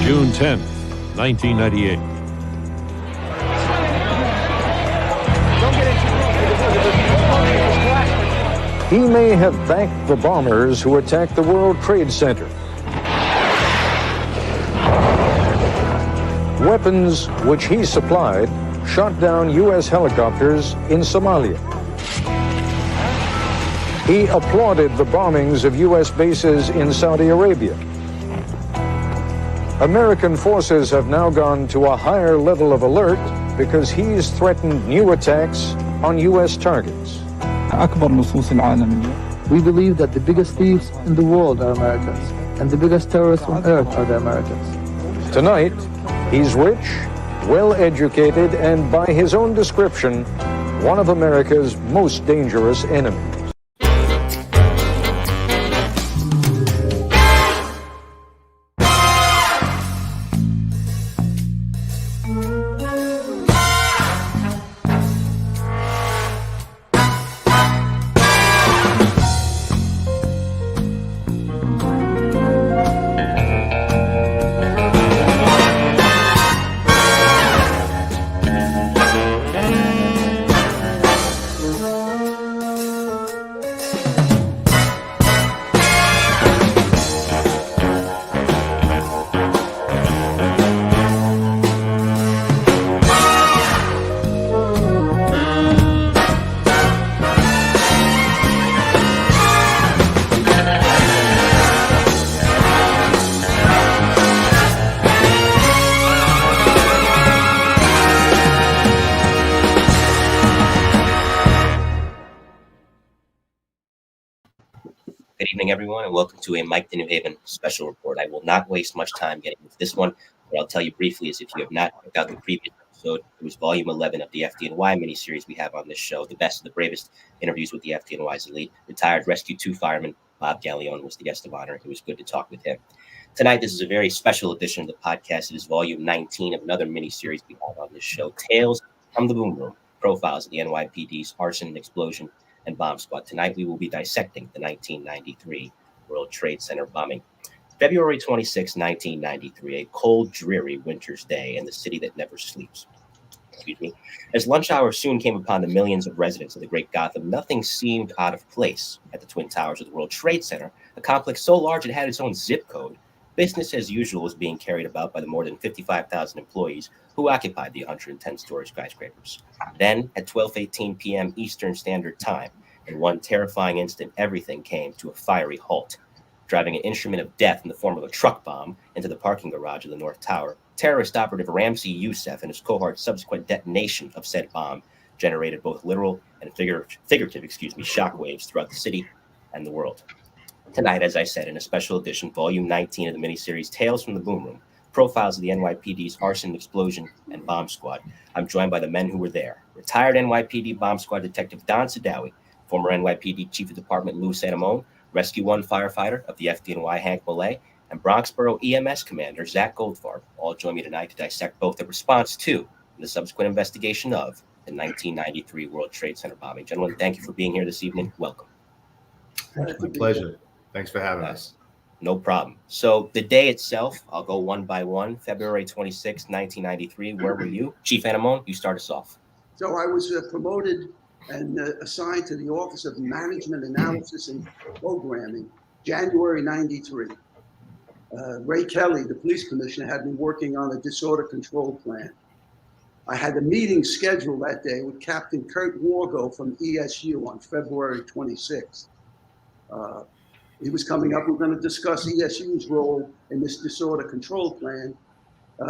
June 10th, 1998. He may have backed the bombers who attacked the World Trade Center. Weapons which he supplied shot down U.S. helicopters in Somalia. He applauded the bombings of U.S. bases in Saudi Arabia. American forces have now gone to a higher level of alert because he's threatened new attacks on U.S. targets. We believe that the biggest thieves in the world are Americans, and the biggest terrorists on earth are the Americans. Tonight, he's rich, well-educated, and by his own description, one of America's most dangerous enemies. Good evening, everyone, and welcome to a Mike the New Haven special report. I will not waste much time getting into this one. What I'll tell you briefly is if you have not checked out the previous episode, it was volume 11 of the FDNY miniseries we have on this show, the best of the bravest interviews with the FDNY's elite. Retired Rescue 2 fireman Bob Gallione was the guest of honor. It was good to talk with him. Tonight, this is a very special edition of the podcast. It is volume 19 of another miniseries we have on this show, Tales from the Boom Room, profiles of the NYPD's arson, explosion, and bomb squad. Tonight, we will be dissecting the 1993 World Trade Center bombing. February 26, 1993, a cold, dreary winter's day in the city that never sleeps. As lunch hour soon came upon the millions of residents of the great Gotham, nothing seemed out of place at the Twin Towers of the World Trade Center, a complex so large it had its own zip code. Business as usual was being carried about by the more than 55,000 employees who occupied the 110-story skyscrapers. Then, at 12:18 p.m. Eastern Standard Time, in one terrifying instant, everything came to a fiery halt. Driving an instrument of death in the form of a truck bomb into the parking garage of the North Tower, terrorist operative Ramzi Youssef and his cohort's subsequent detonation of said bomb generated both literal and figurative shockwaves throughout the city and the world. Tonight, as I said, in a special edition, volume 19 of the miniseries Tales from the Boom Room, profiles of the NYPD's arson, explosion, and bomb squad, I'm joined by the men who were there. Retired NYPD bomb squad detective Don Sadowy, former NYPD Chief of Department Louis Anemone, Rescue 1 firefighter of the FDNY Hank Molle, and Bronxboro EMS Commander Zach Goldfarb all join me tonight to dissect both the response to and the subsequent investigation of the 1993 World Trade Center bombing. Gentlemen, thank you for being here this evening. Welcome. It's my pleasure. Thanks for having us. No problem. So the day itself, I'll go one by one. February 26, 1993. Where were you? Chief Anemone, you start us off. So I was promoted and assigned to the Office of Management Analysis and Programming, January 93. Ray Kelly, the police commissioner, had me working on a disorder control plan. I had a meeting scheduled that day with Captain Kurt Wargo from ESU on February 26th. He was coming up. We were going to discuss ESU's role in this disorder control plan.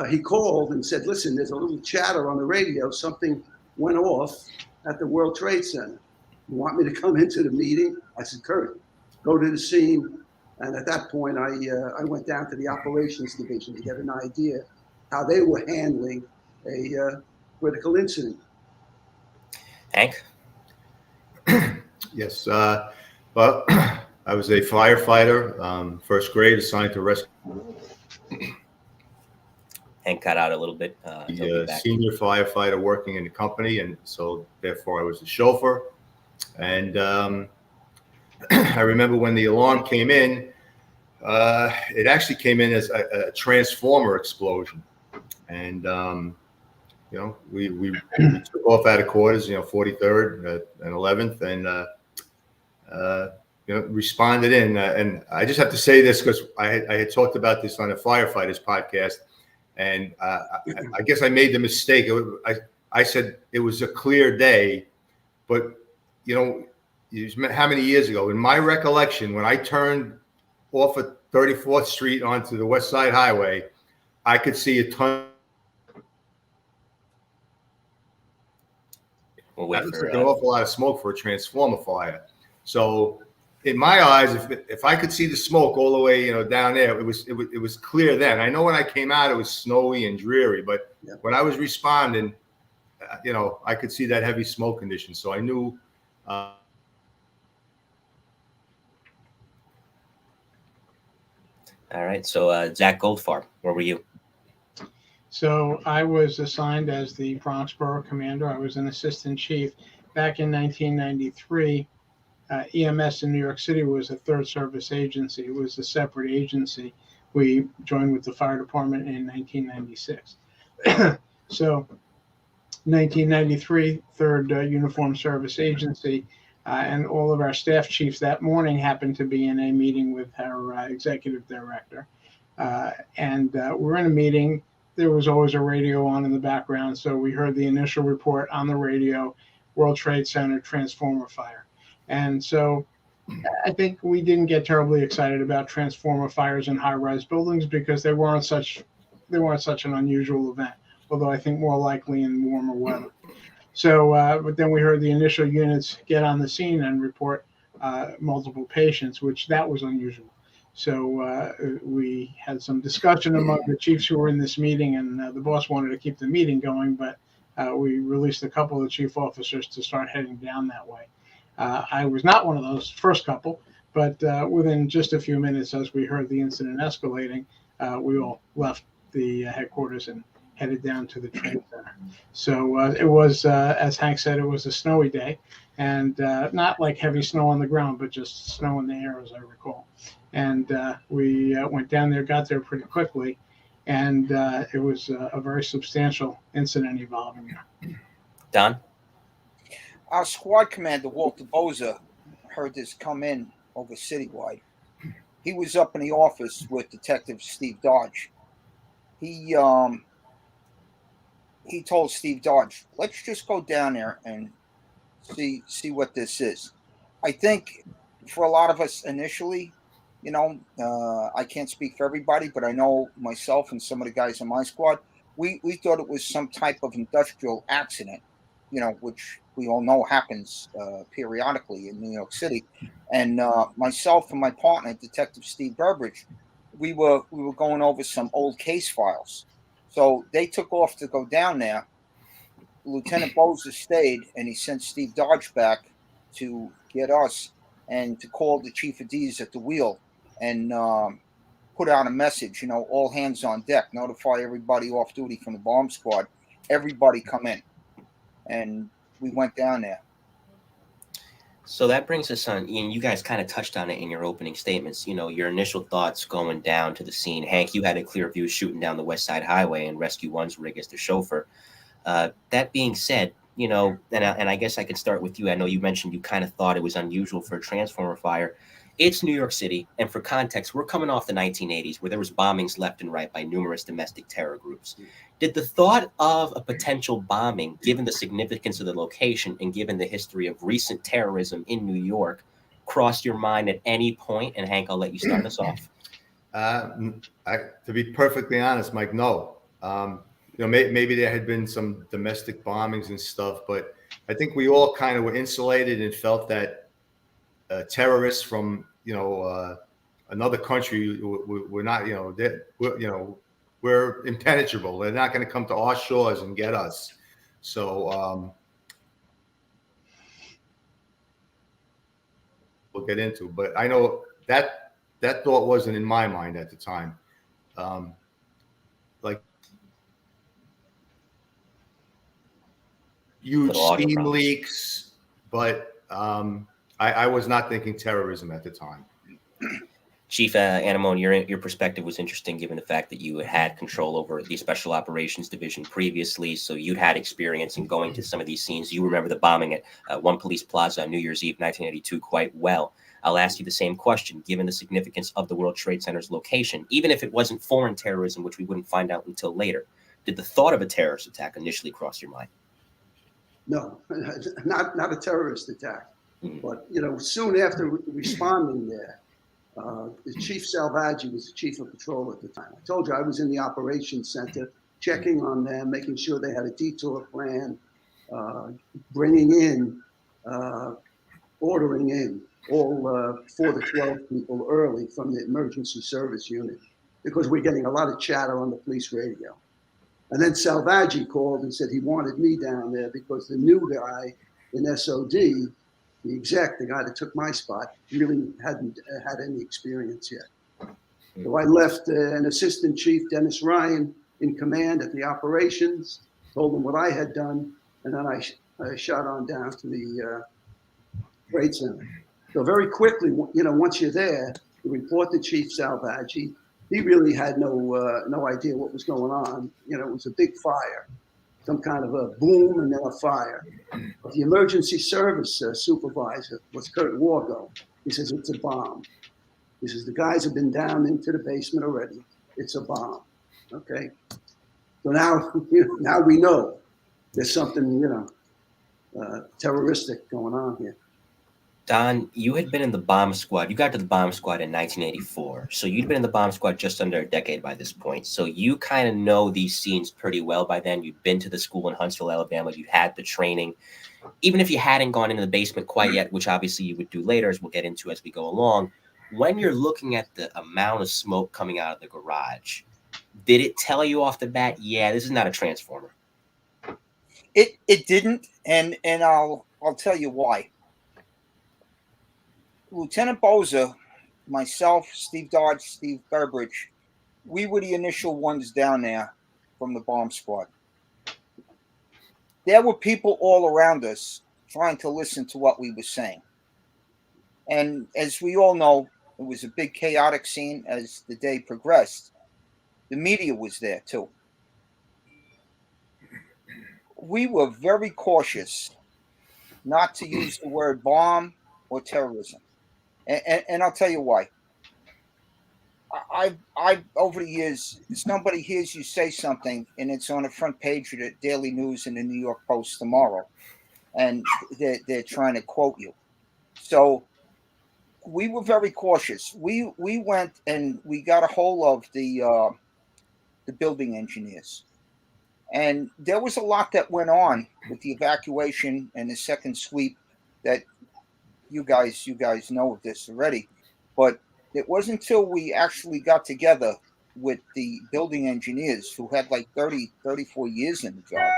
He called and said, listen, there's a little chatter on the radio. Something went off at the World Trade Center. You want me to come into the meeting? I said, Kurt, go to the scene. And at that point, I went down to the operations division to get an idea how they were handling a critical incident. Hank? Yes. Well, I was a firefighter, first grade, assigned to rescue. Hank got out a little bit. Senior firefighter working in the company, and so therefore I was the chauffeur. And I remember when the alarm came in, It actually came in as a transformer explosion, and we took off out of quarters, 43rd and 11th, and responded in. And I just have to say this because I had talked about this on a firefighters podcast, and I guess I made the mistake. I said it was a clear day, but how many years ago? In my recollection, when I turned off of 34th Street onto the West Side Highway, I could see a ton. That looks like an awful lot of smoke for a transformer fire. So, in my eyes, if I could see the smoke all the way, down there, it was clear then. I know when I came out, it was snowy and dreary, but when I was responding, I could see that heavy smoke condition. So I knew. All right. So, Zach Goldfarb, where were you? So I was assigned as the Bronx Borough Commander. I was an assistant chief. Back in 1993, EMS in New York City was a third service agency. It was a separate agency. We joined with the fire department in 1996. So 1993, third uniform service agency. And all of our staff chiefs that morning happened to be in a meeting with our executive director. And we're in a meeting. There was always a radio on in the background. So we heard the initial report on the radio, World Trade Center transformer fire. And so I think we didn't get terribly excited about transformer fires in high-rise buildings because they weren't such an unusual event, although I think more likely in warmer weather. So, but then we heard the initial units get on the scene and report multiple patients, which that was unusual. So we had some discussion among the chiefs who were in this meeting, and the boss wanted to keep the meeting going, but we released a couple of chief officers to start heading down that way. I was not one of those first couple, but within just a few minutes, as we heard the incident escalating, we all left the headquarters and headed down to the trade center. So it was, as Hank said, it was a snowy day, and not like heavy snow on the ground, but just snow in the air, as I recall. And we went down there, got there pretty quickly, and it was a very substantial incident involving there. Don? Our squad commander, Walter Boza, heard this come in over citywide. He was up in the office with Detective Steve Dodge. He told Steve Dodge, let's just go down there and see what this is. I think for a lot of us initially, I can't speak for everybody, but I know myself and some of the guys in my squad, we thought it was some type of industrial accident, which we all know happens periodically in New York City. And myself and my partner, Detective Steve Burbridge, we were going over some old case files. So they took off to go down there. Lieutenant Boza stayed, and he sent Steve Dodge back to get us and to call the chief of D's at the wheel and put out a message, all hands on deck, notify everybody off duty from the bomb squad, everybody come in. And we went down there. So that brings us on, Ian, you guys kind of touched on it in your opening statements, your initial thoughts going down to the scene. Hank, you had a clear view shooting down the West Side Highway and Rescue 1's rig as the chauffeur. That being said, and I guess I could start with you. I know you mentioned you kind of thought it was unusual for a transformer fire. It's New York City, and for context, we're coming off the 1980s where there was bombings left and right by numerous domestic terror groups. Did the thought of a potential bombing, given the significance of the location and given the history of recent terrorism in New York, cross your mind at any point? And Hank, I'll let you start us off. To be perfectly honest, Mike, no. Maybe there had been some domestic bombings and stuff, but I think we all kind of were insulated and felt that terrorists from another country we're not we're impenetrable. They're not going to come to our shores and get us. So we'll get into. But I know that thought wasn't in my mind at the time. Like huge steam leaks, but I was not thinking terrorism at the time. Chief Anemone, your perspective was interesting given the fact that you had control over the Special Operations Division previously, so you'd had experience in going to some of these scenes. You remember the bombing at One Police Plaza on New Year's Eve, 1982, quite well. I'll ask you the same question, given the significance of the World Trade Center's location, even if it wasn't foreign terrorism, which we wouldn't find out until later. Did the thought of a terrorist attack initially cross your mind? No, not a terrorist attack. But, soon after responding there, the Chief Salvaggi was the chief of patrol at the time. I told you I was in the operations center, checking on them, making sure they had a detour plan, bringing in, ordering in all 4 to 12 people early from the emergency service unit, because we're getting a lot of chatter on the police radio. And then Salvaggi called and said he wanted me down there because the new guy in SOD, the exec, the guy that took my spot, really hadn't had any experience yet. So I left an assistant chief, Dennis Ryan, in command at the operations, told him what I had done, and then I shot on down to the Trade Center. So very quickly, once you're there, you report to Chief Salvaggi. He really had no idea what was going on. It was a big fire, some kind of a boom and then a fire. But the emergency service supervisor was Kurt Wargo. He says, it's a bomb. He says, the guys have been down into the basement already. It's a bomb. Okay. So now we know there's something, terroristic going on here. Don, you had been in the bomb squad. You got to the bomb squad in 1984. So you'd been in the bomb squad just under a decade by this point. So you kind of know these scenes pretty well by then. You'd been to the school in Huntsville, Alabama. You had the training. Even if you hadn't gone into the basement quite yet, which obviously you would do later, as we'll get into as we go along, when you're looking at the amount of smoke coming out of the garage, did it tell you off the bat, yeah, this is not a transformer? It didn't, and I'll tell you why. Lieutenant Boza, myself, Steve Dodge, Steve Burbridge, we were the initial ones down there from the bomb squad. There were people all around us trying to listen to what we were saying. And as we all know, it was a big chaotic scene as the day progressed. The media was there too. We were very cautious not to use the word bomb or terrorism. And I'll tell you why. I over the years, somebody hears you say something and it's on the front page of the Daily News and the New York Post tomorrow, and they're trying to quote you. So we were very cautious. We went and we got a hold of the building engineers, and there was a lot that went on with the evacuation and the second sweep that you guys know of this already, but it wasn't until we actually got together with the building engineers who had like 34 years in the job,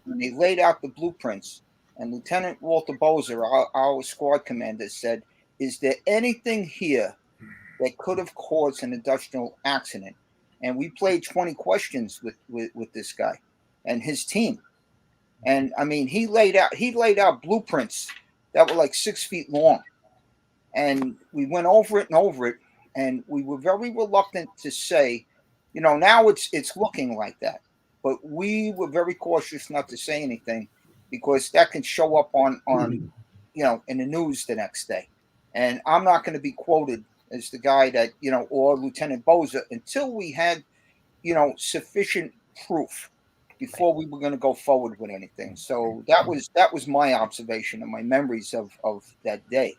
and they laid out the blueprints, and Lieutenant Walter Bozer, our squad commander, said, is there anything here that could have caused an industrial accident? And we played 20 questions with this guy and his team. And I mean, he laid out blueprints that were like 6 feet long. And we went over it, and we were very reluctant to say, now it's looking like that. But we were very cautious not to say anything, because that can show up on in the news the next day. And I'm not going to be quoted as the guy that, or Lieutenant Boza, until we had, sufficient proof before we were going to go forward with anything. So that was my observation and my memories of that day.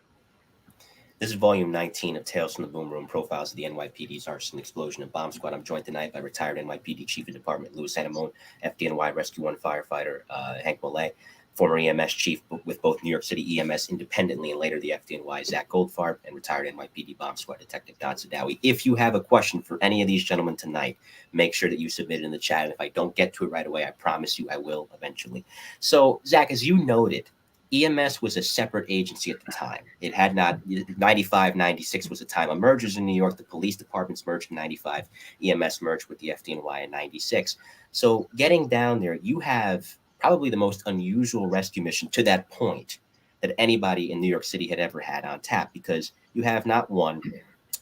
This is volume 19 of Tales from the Boom Room, Profiles of the NYPD's Arson, Explosion, and Bomb Squad. I'm joined tonight by retired NYPD Chief of Department Louis Anemone, FDNY Rescue 1 Firefighter Hank Molle, former EMS Chief with both New York City EMS independently and later the FDNY, Zach Goldfarb, and retired NYPD Bomb Squad Detective Don Sadowy. If you have a question for any of these gentlemen tonight, make sure that you submit it in the chat. And if I don't get to it right away, I promise you I will eventually. So, Zach, as you noted, EMS was a separate agency at the time. It had not, 95, 96 was the time of mergers in New York. The police departments merged in 95. EMS merged with the FDNY in 96. So getting down there, you have probably the most unusual rescue mission to that point that anybody in New York City had ever had on tap, because you have not one,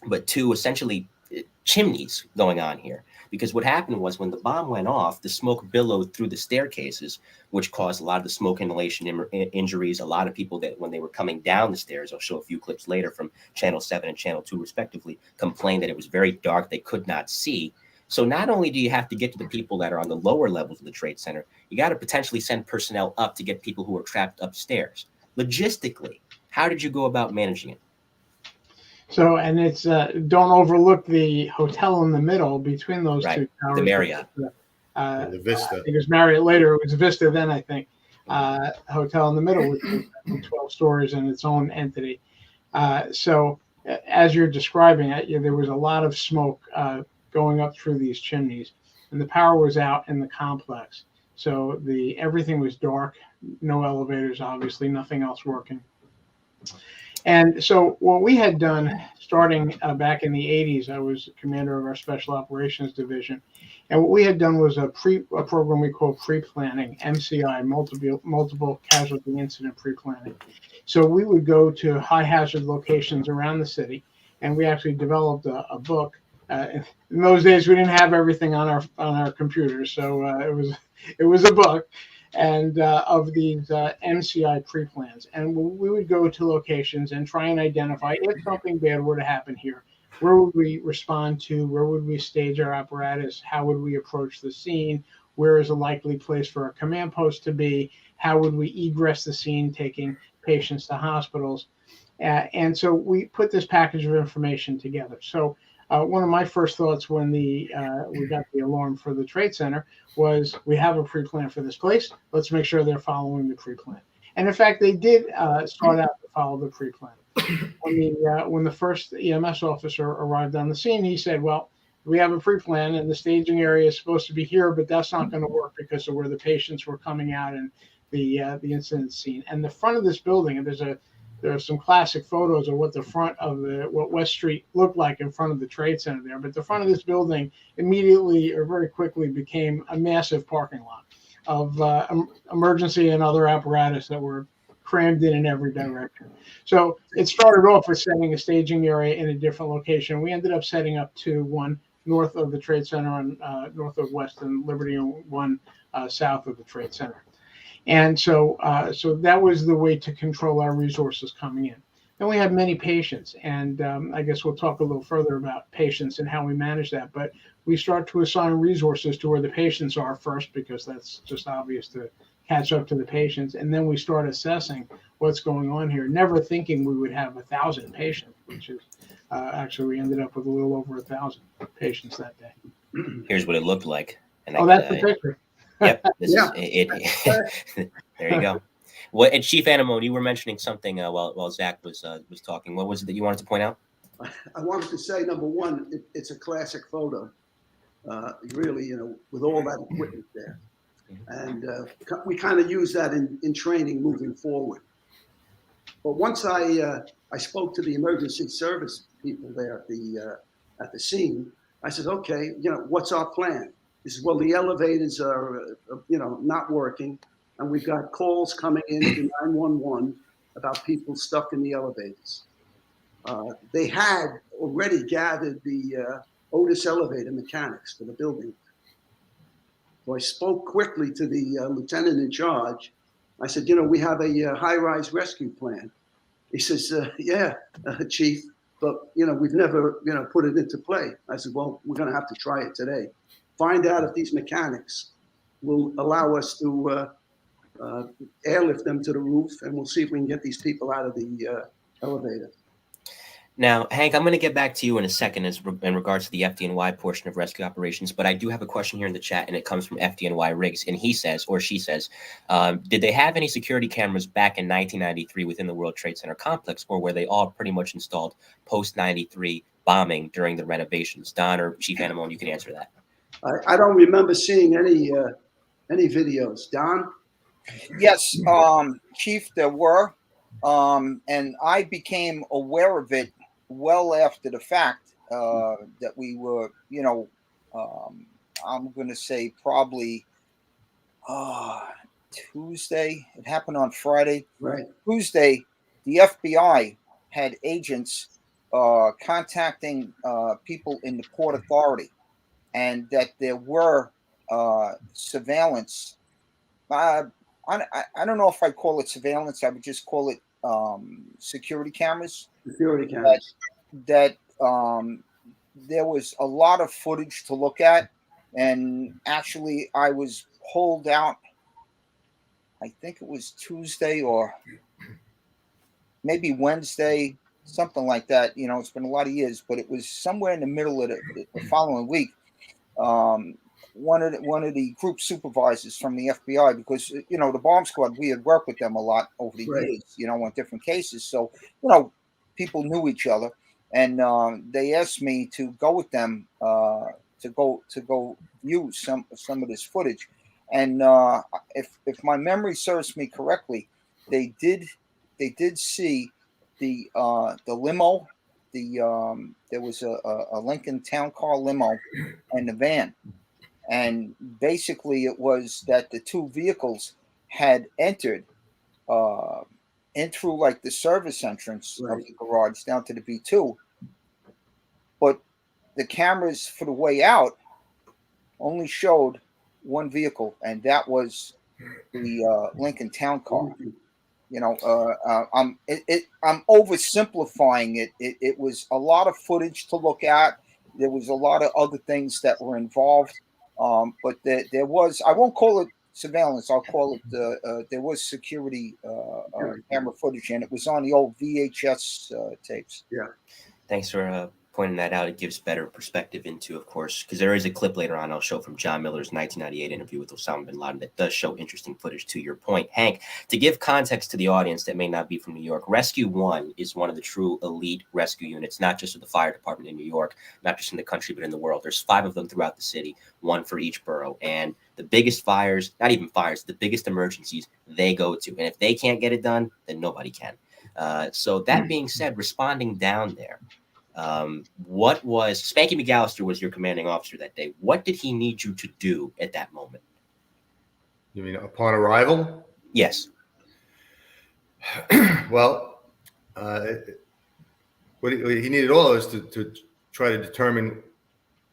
but two essentially chimneys going on here. Because what happened was when the bomb went off, the smoke billowed through the staircases, which caused a lot of the smoke inhalation injuries. A lot of people that when they were coming down the stairs, I'll show a few clips later from Channel 7 and Channel 2 respectively, complained that it was very dark. They could not see. So not only do you have to get to the people that are on the lower levels of the Trade Center, you got to potentially send personnel up to get people who are trapped upstairs. Logistically, how did you go about managing it? So, and it's don't overlook the hotel in the middle between those two towers. The Marriott. The Vista. It was Marriott later. It was Vista then, I think. Hotel in the middle, which was 12 stories in its own entity. So, as you're describing it, there was a lot of smoke going up through these chimneys, and the power was out in the complex. So everything was dark, no elevators, obviously, nothing else working. And so what we had done starting back in the 80s, I was commander of our Special Operations Division. And what we had done was a program we call pre-planning, MCI, multiple casualty incident pre-planning. So we would go to high hazard locations around the city, and we actually developed a book. In those days, we didn't have everything on our computers, so it was a book. And of these MCI pre-plans. And we would go to locations and try and identify if something bad were to happen here, where would we respond to, where would we stage our apparatus, how would we approach the scene, where is a likely place for a command post to be, how would we egress the scene, taking patients to hospitals. And so we put this package of information together. So one of my first thoughts when we got the alarm for the Trade Center was, we have a pre-plan for this place. Let's make sure they're following the pre-plan. And in fact, they did start out to follow the pre-plan. When the first EMS officer arrived on the scene, he said, well, we have a pre-plan and the staging area is supposed to be here, but that's not going to work because of where the patients were coming out and the incident scene. And the front of this building, and there are some classic photos of what the front of what West Street looked like in front of the Trade Center there. But the front of this building immediately or very quickly became a massive parking lot of emergency and other apparatus that were crammed in every direction. So it started off with setting a staging area in a different location. We ended up setting up one north of the Trade Center on north of West and Liberty, and one south of the Trade Center. And so that was the way to control our resources coming in. Then we have many patients, and I guess we'll talk a little further about patients and how we manage that. But we start to assign resources to where the patients are first, because that's just obvious to catch up to the patients. And then we start assessing what's going on here, never thinking we would have 1,000 patients, which is actually we ended up with a little over 1,000 patients that day. Here's what it looked like. And that's the picture. Yep. This is it. There you go. Well, and Chief Anemone, you were mentioning something while Zach was talking. What was it that you wanted to point out? I wanted to say, number one, it's a classic photo. Really, with all that equipment there, and we kind of use that in training moving forward. But once I spoke to the emergency service people there at the scene, I said, okay, what's our plan? He says, well, the elevators are, not working, and we've got calls coming in to 911 about people stuck in the elevators. They had already gathered the Otis elevator mechanics for the building. So I spoke quickly to the lieutenant in charge. I said, we have a high-rise rescue plan. He says, yeah, Chief, but, we've never, put it into play. I said, well, we're going to have to try it today. Find out if these mechanics will allow us to airlift them to the roof, and we'll see if we can get these people out of the elevator. Now, Hank, I'm going to get back to you in a second in regards to the FDNY portion of rescue operations, but I do have a question here in the chat, and it comes from FDNY Riggs, and he says, or she says, did they have any security cameras back in 1993 within the World Trade Center complex, or were they all pretty much installed post-93 bombing during the renovations? Don or Chief Anemone, you can answer that. I don't remember seeing any videos. Don? Yes, Chief, there were, and I became aware of it well after the fact that we were, I'm going to say probably Tuesday. It happened on Friday. Right. Tuesday, the FBI had agents contacting people in the Port Authority, and that there were surveillance. I don't know if I call it surveillance. I would just call it security cameras. Security cameras. That there was a lot of footage to look at, and actually I was pulled out. I think it was Tuesday or maybe Wednesday, something like that. You know, it's been a lot of years, but it was somewhere in the middle of the following week. One of the group supervisors from the FBI, because you know the bomb squad, we had worked with them a lot over the years, you know, on different cases. So you know, people knew each other, and they asked me to go with them to go view some of this footage. And if my memory serves me correctly, they did see the limo. There was a Lincoln Town Car limo and the van. And basically, it was that the two vehicles had entered in through like the service entrance of the garage down to the B2. But the cameras for the way out only showed one vehicle, and that was the Lincoln Town Car. You know, I'm oversimplifying it. It was a lot of footage to look at. There was a lot of other things that were involved. But there was, I won't call it surveillance. I'll call it, there was security camera footage, and it was on the old VHS tapes. Yeah. Thanks for pointing that out. It gives better perspective into, of course, because there is a clip later on I'll show from John Miller's 1998 interview with Osama bin Laden that does show interesting footage to your point. Hank, to give context to the audience that may not be from New York, Rescue 1 is one of the true elite rescue units, not just of the fire department in New York, not just in the country, but in the world. There's 5 of them throughout the city, 1 for each borough. And the biggest fires, not even fires, the biggest emergencies they go to. And if they can't get it done, then nobody can. So that being said, responding down there, what was Spanky McAllister was your commanding officer that day? What did he need you to do at that moment? You mean upon arrival? Yes. Well, what he needed all of us to try to determine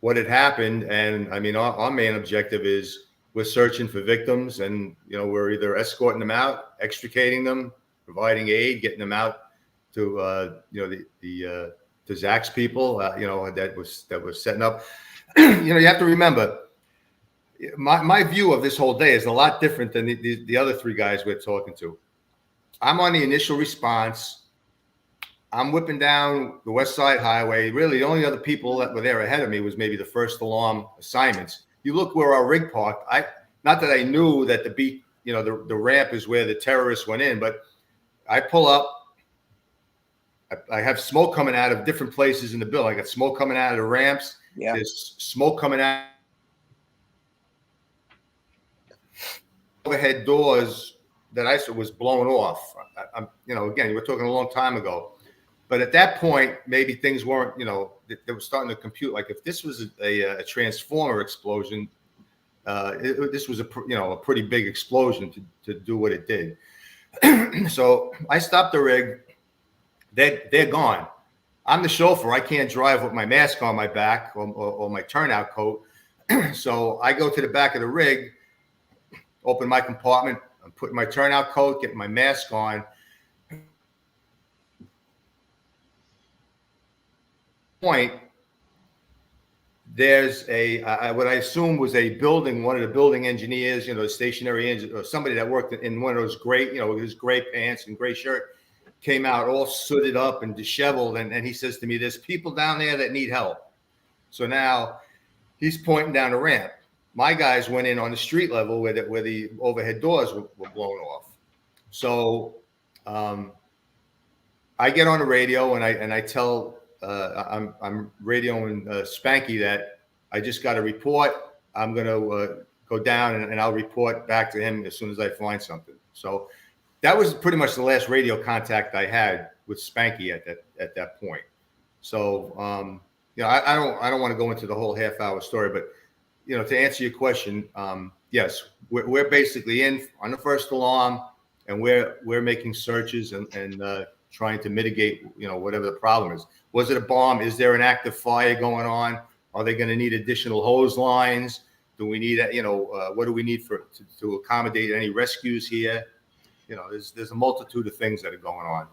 what had happened. And I mean, our main objective is we're searching for victims, and you know, we're either escorting them out, extricating them, providing aid, getting them out to you know, to Zach's people, you know, that was setting up. You know, you have to remember, my view of this whole day is a lot different than the other 3 guys we're talking to. I'm on the initial response. I'm whipping down the West Side Highway. Really, the only other people that were there ahead of me was maybe the first alarm assignments. You look where our rig parked. Not that I knew that the ramp is where the terrorists went in, but I pull up. I have smoke coming out of different places in the building. I got smoke coming out of the ramps. Yeah. There's smoke coming out overhead doors that I said was blown off. I'm, you know, again, we're talking a long time ago, but at that point, maybe things weren't, you know, they were starting to compute. Like if this was a transformer explosion, this was a pretty big explosion to do what it did. So I stopped the rig. They're gone. I'm the chauffeur. I can't drive with my mask on my back or my turnout coat. So I go to the back of the rig, open my compartment, I'm putting my turnout coat, getting my mask on. Point, there's what I assume was a building, one of the building engineers, you know, stationary engineer, or somebody that worked in one of those gray, you know, his gray pants and gray shirt, came out all sooted up and disheveled, and he says to me, "There's people down there that need help." So now he's pointing down the ramp. My guys went in on the street level where the overhead doors were blown off. So I get on the radio and I tell I'm radioing Spanky that I just got a report. I'm gonna go down and I'll report back to him as soon as I find something. So that was pretty much the last radio contact I had with Spanky at that point. So, you know, I don't want to go into the whole half-hour story, but you know, to answer your question, yes, we're basically in on the first alarm, and we're making searches and trying to mitigate, whatever the problem is. Was it a bomb? Is there an active fire going on? Are they going to need additional hose lines? Do we need, what do we need to accommodate any rescues here? There's a multitude of things that are going on.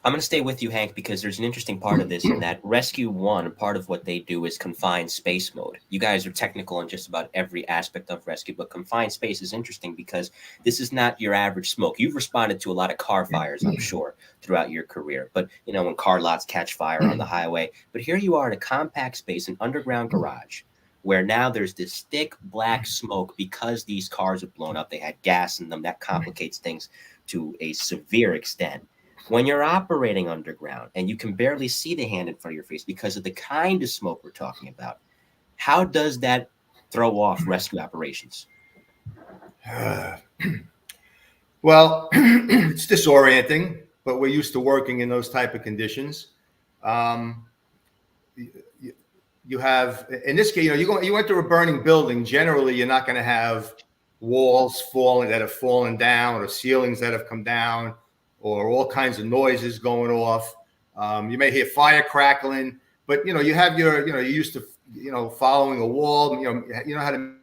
I'm going to stay with you, Hank, because there's an interesting part of this in that Rescue 1, part of what they do is confined space mode. You guys are technical in just about every aspect of rescue, but confined space is interesting because this is not your average smoke. You've responded to a lot of car fires, I'm sure, throughout your career. But, when car lots catch fire on the highway. But here you are in a compact space, an underground garage, where now there's this thick black smoke because these cars have blown up. They had gas in them. That complicates things to a severe extent. When you're operating underground and you can barely see the hand in front of your face because of the kind of smoke we're talking about, how does that throw off rescue operations? Well, it's disorienting, but we're used to working in those type of conditions. You have, in this case, you enter a burning building. Generally, you're not going to have walls that have fallen down or ceilings that have come down, or all kinds of noises going off. You may hear fire crackling, but you have you're used to following a wall. You know how to.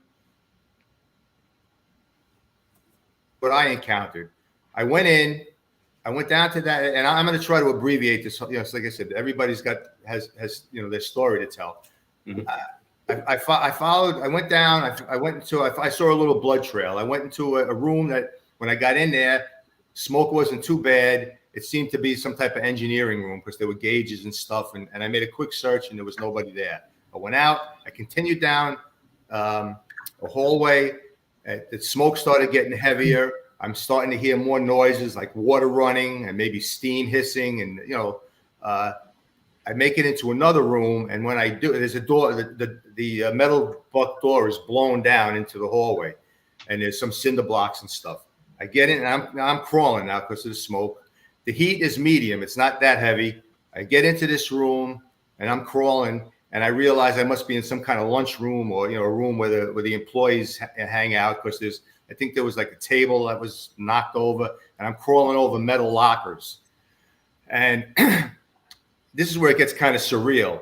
What I encountered, I went down to that, and I'm going to try to abbreviate this. So like I said, everybody's has their story to tell. Mm-hmm. I followed. I went down. I saw a little blood trail. I went into a room that when I got in there, smoke wasn't too bad. It seemed to be some type of engineering room because there were gauges and stuff. And I made a quick search and there was nobody there. I went out. I continued down a hallway. The smoke started getting heavier. I'm starting to hear more noises like water running and maybe steam hissing. And, I make it into another room. And when I do, there's a door. The metal buck door is blown down into the hallway. And there's some cinder blocks and stuff. I get in, and I'm crawling now because of the smoke. The heat is medium. It's not that heavy. I get into this room, and I'm crawling, and I realize I must be in some kind of lunch room or, a room where the employees hang out because I think there was like a table that was knocked over, and I'm crawling over metal lockers. And this is where it gets kind of surreal.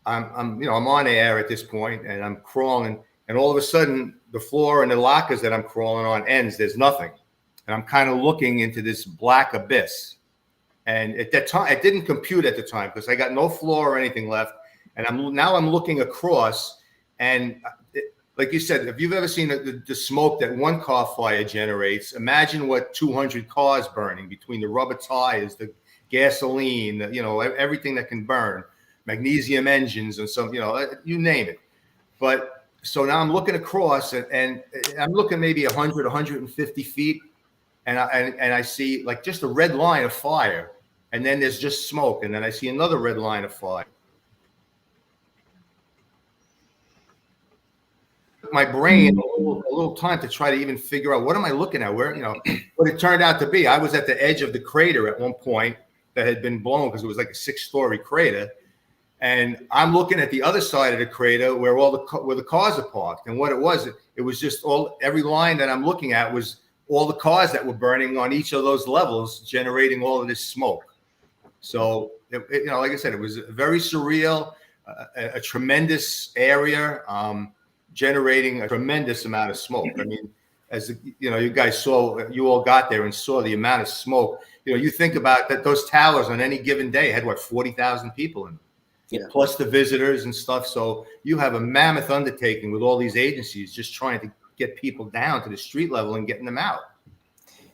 I'm on air at this point, and I'm crawling, and all of a sudden, the floor and the lockers that I'm crawling on ends. There's nothing. And I'm kind of looking into this black abyss. And at that time, it didn't compute at the time because I got no floor or anything left. And I'm looking across. And like you said, if you've ever seen the smoke that one car fire generates, imagine what 200 cars burning between the rubber tires, the gasoline, everything that can burn, magnesium engines and some, you name it. But so now I'm looking across and I'm looking maybe 100, 150 feet. And I see like just a red line of fire, and then there's just smoke, and then I see another red line of fire. My brain a little time to try to even figure out what am I looking at, where what it turned out to be. I was at the edge of the crater at one point that had been blown because it was like a 6-story crater, and I'm looking at the other side of the crater where where the cars are parked, and what it was just every line that I'm looking at was all the cars that were burning on each of those levels, generating all of this smoke. So, like I said, it was very surreal, a tremendous area, generating a tremendous amount of smoke. I mean, as you guys saw, you all got there and saw the amount of smoke. You think about that; those towers on any given day had 40,000 people in them, yeah, plus the visitors and stuff. So you have a mammoth undertaking with all these agencies just trying to get people down to the street level and getting them out.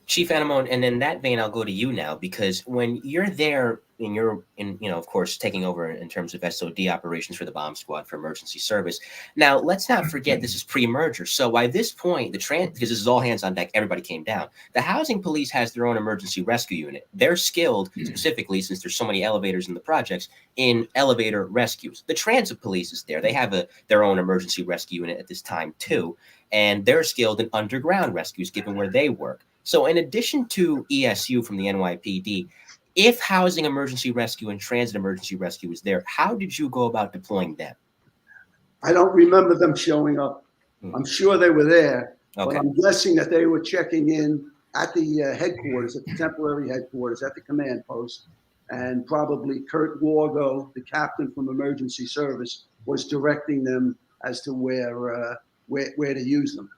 Chief Anemone, and in that vein, I'll go to you now, because when you're there and you're of course, taking over in terms of SOD operations for the bomb squad for emergency service. Now, let's not forget this is pre-merger. So by this point, because this is all hands on deck, everybody came down. The housing police has their own emergency rescue unit. They're skilled specifically, since there's so many elevators in the projects, in elevator rescues. The transit police is there. They have their own emergency rescue unit at this time too. And they're skilled in underground rescues, given where they work. So in addition to ESU from the NYPD, if housing emergency rescue and transit emergency rescue was there, how did you go about deploying them? I don't remember them showing up. I'm sure they were there, okay, but I'm guessing that they were checking in at the headquarters, at the temporary headquarters, at the command post, and probably Kurt Wargo, the captain from emergency service, was directing them as to where to use them.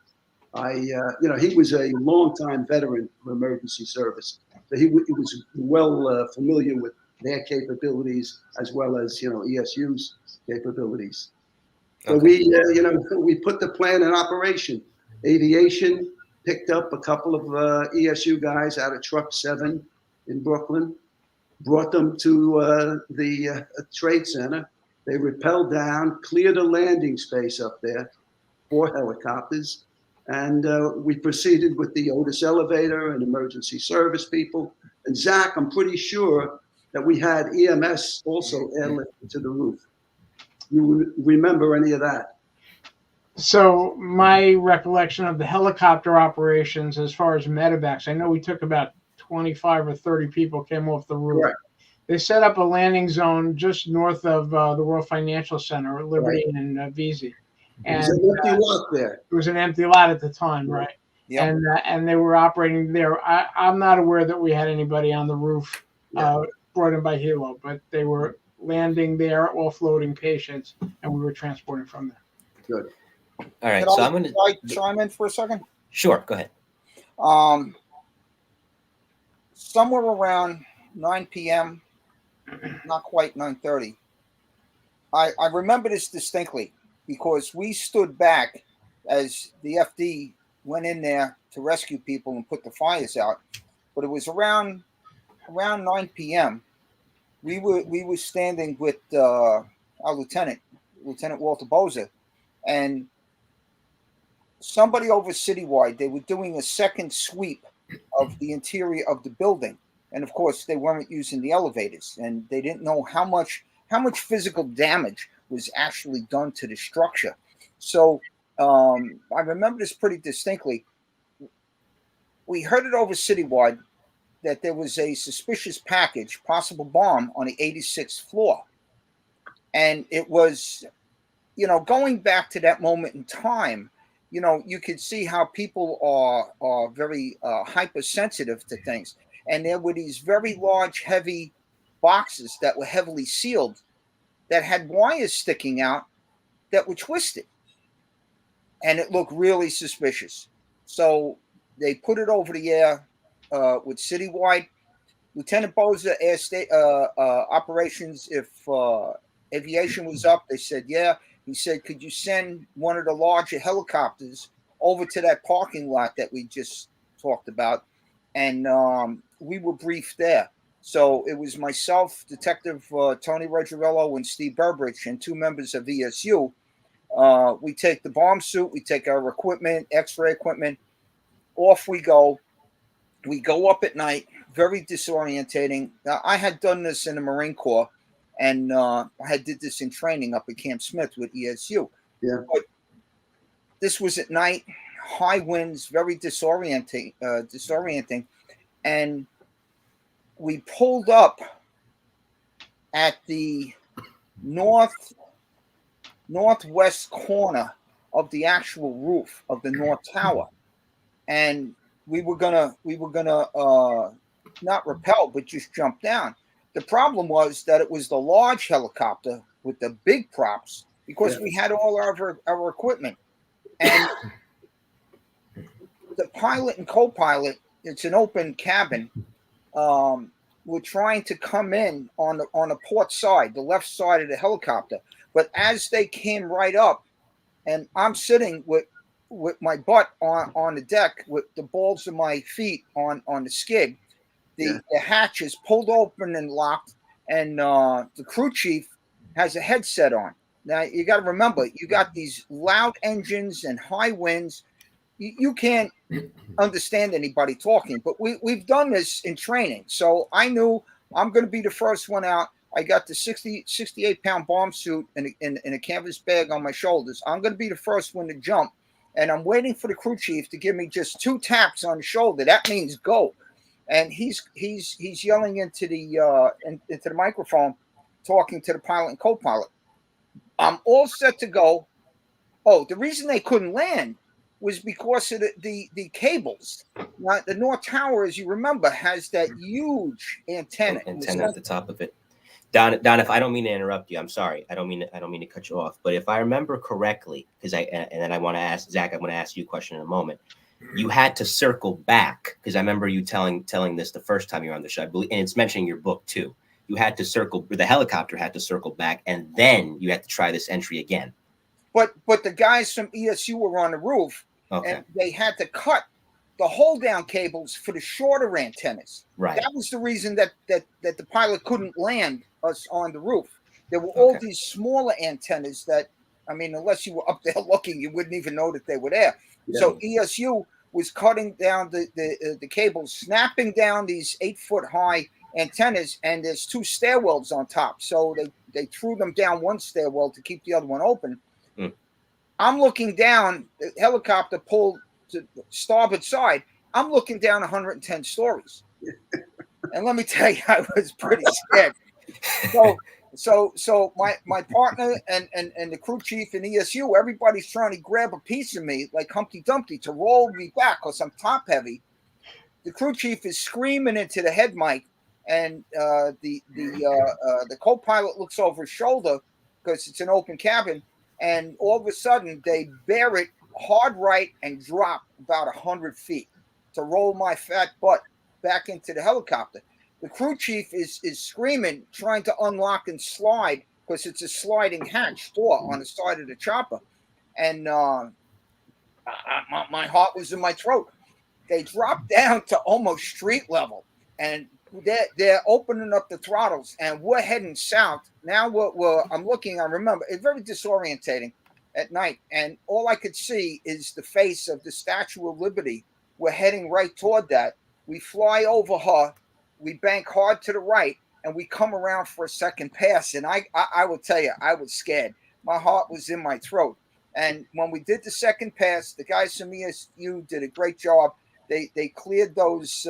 He was a longtime veteran of emergency service, so he was well familiar with their capabilities as well as ESU's capabilities. So we put the plan in operation. Aviation picked up a couple of ESU guys out of Truck 7 in Brooklyn, brought them to the Trade Center. They rappelled down, cleared a landing space up there, 4 helicopters, and we proceeded with the Otis elevator and emergency service people. And Zach, I'm pretty sure that we had EMS also airlifted to the roof. You remember any of that? So my recollection of the helicopter operations as far as medevacs, I know we took about 25 or 30 people came off the roof. Right. They set up a landing zone just north of the World Financial Center, Liberty and Vesey. And it was an empty lot there. It was an empty lot at the time, right? Yep. And they were operating there. I'm not aware that we had anybody on the roof brought in by helo, but they were landing there, offloading patients, and we were transporting from there. Good. All right, so I'm going to chime in for a second. Sure, go ahead. Somewhere around 9 p.m., not quite 9:30. I remember this distinctly because we stood back as the FD went in there to rescue people and put the fires out. But it was around 9 p.m. We were standing with our Lieutenant Walter Boza, and somebody over citywide, they were doing a second sweep of the interior of the building. And of course, they weren't using the elevators, and they didn't know how much physical damage was actually done to the structure. So I remember this pretty distinctly. We heard it over citywide that there was a suspicious package, possible bomb, on the 86th floor. And it was, going back to that moment in time, you could see how people are very hypersensitive to things. And there were these very large, heavy boxes that were heavily sealed that had wires sticking out that were twisted. And it looked really suspicious. So they put it over the air with citywide. Lieutenant Boza asked operations if aviation was up. They said, yeah. He said, could you send one of the larger helicopters over to that parking lot that we just talked about? And we were briefed there. So it was myself, Detective Tony Reggiarello, and Steve Burbridge, and 2 members of ESU. We take the bomb suit, we take our equipment, X-ray equipment, off we go. We go up at night, very disorientating. Now, I had done this in the Marine Corps, and I did this in training up at Camp Smith with ESU. Yeah. But this was at night, high winds, very disorienting. And we pulled up at the northwest corner of the actual roof of the North Tower, and we were gonna not rappel but just jump down. The problem was that it was the large helicopter with the big props, because we had all our equipment, and the pilot and co-pilot, it's an open cabin, were trying to come in on the port side, the left side of the helicopter. But as they came right up, and I'm sitting with my butt on the deck with the balls of my feet on the skid, the hatch is pulled open and locked, and the crew chief has a headset on. Now, you got to remember, you got these loud engines and high winds. You can't understand anybody talking, but we've done this in training. So I knew I'm going to be the first one out. I got the 68-pound bomb suit in a canvas bag on my shoulders. I'm going to be the first one to jump, and I'm waiting for the crew chief to give me just 2 taps on the shoulder. That means go. And he's yelling into the microphone, talking to the pilot and co-pilot. I'm all set to go. Oh, the reason they couldn't land was because of the cables. Now, the North Tower, as you remember, has that huge antenna. Antenna at the top of it. Don, if I don't mean to interrupt you, I'm sorry. I don't mean to cut you off. But if I remember correctly, because and then I want to ask Zach, I'm going to ask you a question in a moment. You had to circle back, because I remember you telling this the first time you were on the show, I believe, and it's mentioning your book too. You had to circle, the helicopter had to circle back, and then you had to try this entry again. But the guys from ESU were on the roof, and they had to cut the hold down cables for the shorter antennas. Right. That was the reason that the pilot couldn't land us on the roof. There were all these smaller antennas that, I mean, unless you were up there looking, you wouldn't even know that they were there. Yeah. So ESU was cutting down the cables, snapping down these 8-foot high antennas, and there's 2 stairwells on top. So they threw them down one stairwell to keep the other one open. Mm. I'm looking down, the helicopter pulled to starboard side. I'm looking down 110 stories. And let me tell you, I was pretty scared. So my partner and the crew chief and ESU, everybody's trying to grab a piece of me like Humpty Dumpty to roll me back because I'm top heavy. The crew chief is screaming into the head mic, and the co-pilot looks over his shoulder because it's an open cabin, and all of a sudden they bear it hard right and drop about 100 feet to roll my fat butt back into the helicopter. The crew chief is screaming, trying to unlock and slide because it's a sliding hatch door on the side of the chopper. And my heart was in my throat. They dropped down to almost street level, and they're opening up the throttles, and we're heading south. Now I'm looking, I remember, it's very disorientating at night, and all I could see is the face of the Statue of Liberty. We're heading right toward that. We fly over her. We bank hard to the right, and we come around for a second pass. And I will tell you, I was scared. My heart was in my throat. And when we did the second pass, the guys from ESU did a great job. They cleared those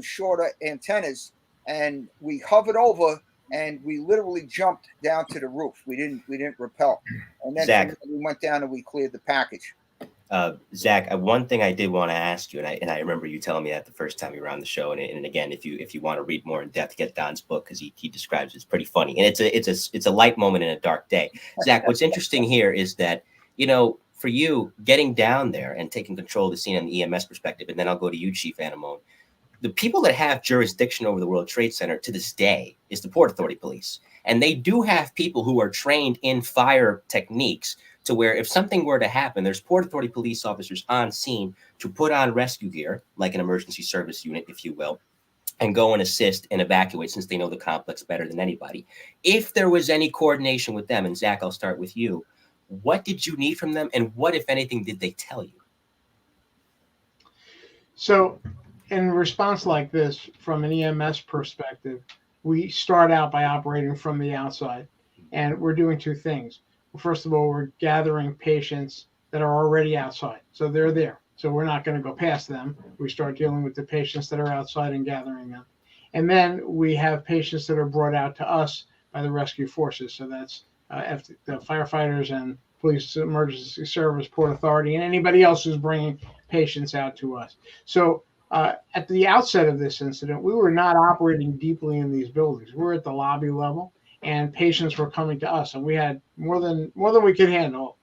shorter antennas, and we hovered over, and we literally jumped down to the roof. We didn't rappel. And then Zach, we went down and we cleared the package. Zach, one thing I did want to ask you, and I remember you telling me that the first time you were on the show, and again, if you want to read more in depth, get Don's book because he describes it's pretty funny, and it's a light moment in a dark day. Zach, what's interesting here is that, you know, for you getting down there and taking control of the scene on the EMS perspective, and then I'll go to you, Chief Anemone. The people that have jurisdiction over the World Trade Center to this day is the Port Authority Police, and they do have people who are trained in fire techniques, to where if something were to happen, there's Port Authority police officers on scene to put on rescue gear, like an emergency service unit, if you will, and go and assist and evacuate, since they know the complex better than anybody. If there was any coordination with them, and Zach, I'll start with you, what did you need from them, and what, if anything, did they tell you? So in response like this, from an EMS perspective, we start out by operating from the outside, and we're doing 2 things. First of all, we're gathering patients that are already outside. So they're there. So we're not going to go past them. We start dealing with the patients that are outside and gathering them. And then we have patients that are brought out to us by the rescue forces. So that's the firefighters and police emergency service, Port Authority, and anybody else who's bringing patients out to us. So at the outset of this incident, we were not operating deeply in these buildings. We're at the lobby level, and patients were coming to us, and we had more than we could handle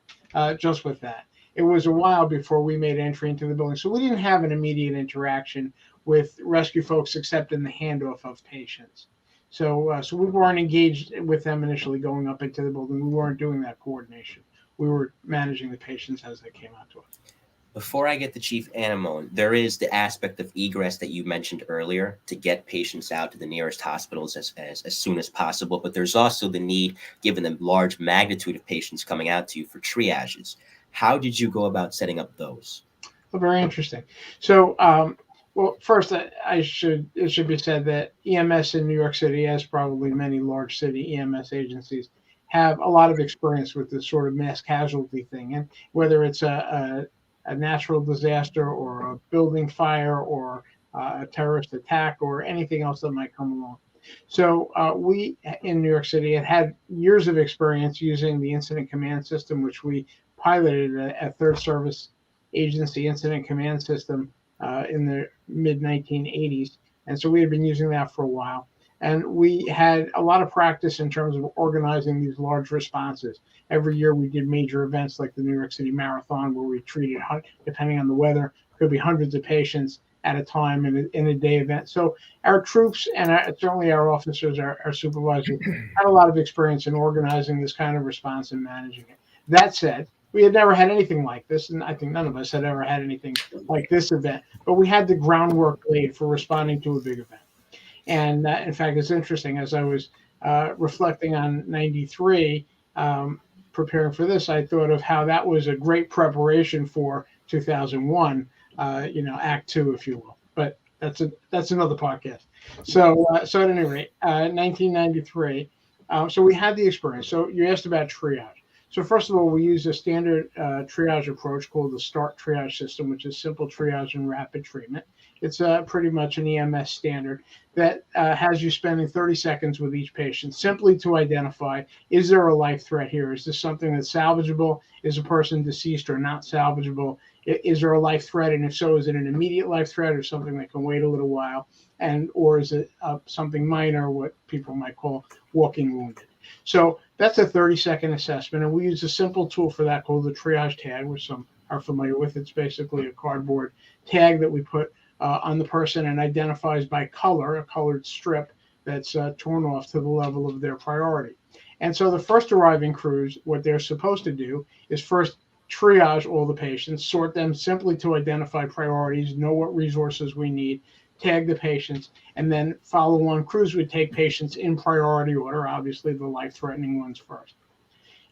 just with that. It was a while before we made entry into the building, so we didn't have an immediate interaction with rescue folks except in the handoff of patients. So we weren't engaged with them initially going up into the building. We weren't doing that coordination. We were managing the patients as they came out to us. Before I get to Chief Anemone, there is the aspect of egress that you mentioned earlier to get patients out to the nearest hospitals as soon as possible. But there's also the need, given the large magnitude of patients coming out to you, for triages. How did you go about setting up those? Well, very interesting. So, well, first, it should be said that EMS in New York City, as probably many large city EMS agencies, have a lot of experience with this sort of mass casualty thing. And whether it's a natural disaster or a building fire or a terrorist attack or anything else that might come along. So we in New York City had years of experience using the incident command system, which we piloted at Third Service agency incident command system in the mid 1980s. And so we had been using that for a while. And we had a lot of practice in terms of organizing these large responses. Every year we did major events like the New York City Marathon, where we treated, depending on the weather, could be hundreds of patients at a time in a day event. So our troops and certainly our officers, our supervisors, had a lot of experience in organizing this kind of response and managing it. That said, we had never had anything like this, and I think none of us had ever had anything like this event, but we had the groundwork laid for responding to a big event. And in fact, it's interesting, as I was reflecting on 93, preparing for this, I thought of how that was a great preparation for 2001, Act Two, if you will. But that's another podcast. So at any rate, 1993. So we had the experience. So you asked about triage. So first of all, we use a standard triage approach called the START triage system, which is simple triage and rapid treatment. It's pretty much an EMS standard that has you spending 30 seconds with each patient simply to identify, is there a life threat here? Is this something that's salvageable? Is a person deceased or not salvageable? Is there a life threat? And if so, is it an immediate life threat or something that can wait a little while? Or is it something minor, what people might call walking wounded? So that's a 30-second assessment. And we use a simple tool for that called the triage tag, which some are familiar with. It's basically a cardboard tag that we put on the person and identifies by color, a colored strip that's torn off to the level of their priority. And so the first arriving crews, what they're supposed to do is first triage all the patients, sort them simply to identify priorities, know what resources we need, tag the patients, and then follow-on crews would take patients in priority order, obviously the life-threatening ones first.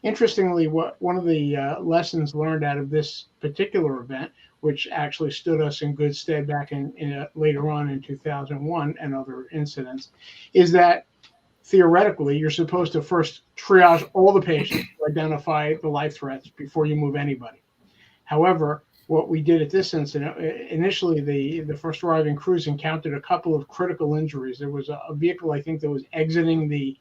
Interestingly, one of the lessons learned out of this particular event, which actually stood us in good stead back in later on in 2001 and other incidents, is that theoretically you're supposed to first triage all the patients to identify the life threats before you move anybody. However, what we did at this incident, initially the first arriving crews encountered a couple of critical injuries. There was a vehicle, I think, that was exiting the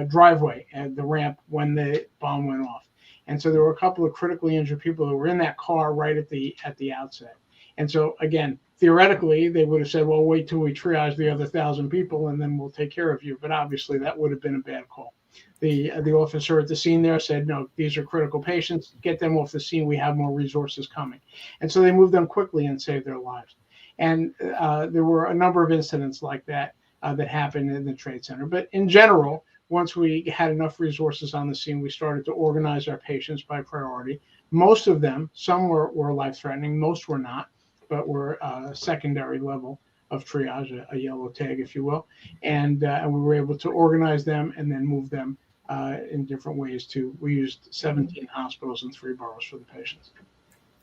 driveway at the ramp when the bomb went off. And so there were a couple of critically injured people that were in that car right at the outset. And so again, theoretically, they would have said, well, wait till we triage the other 1,000 people and then we'll take care of you. But obviously that would have been a bad call. The officer at the scene there said, no, these are critical patients. Get them off the scene. We have more resources coming. And so they moved them quickly and saved their lives. And there were a number of incidents like that that happened in the Trade Center. But in general, once we had enough resources on the scene, we started to organize our patients by priority. Most of them, some were life-threatening, most were not, but were secondary level of triage, a yellow tag, if you will. And we were able to organize them and then move them in different ways too. We used 17 hospitals and 3 boroughs for the patients.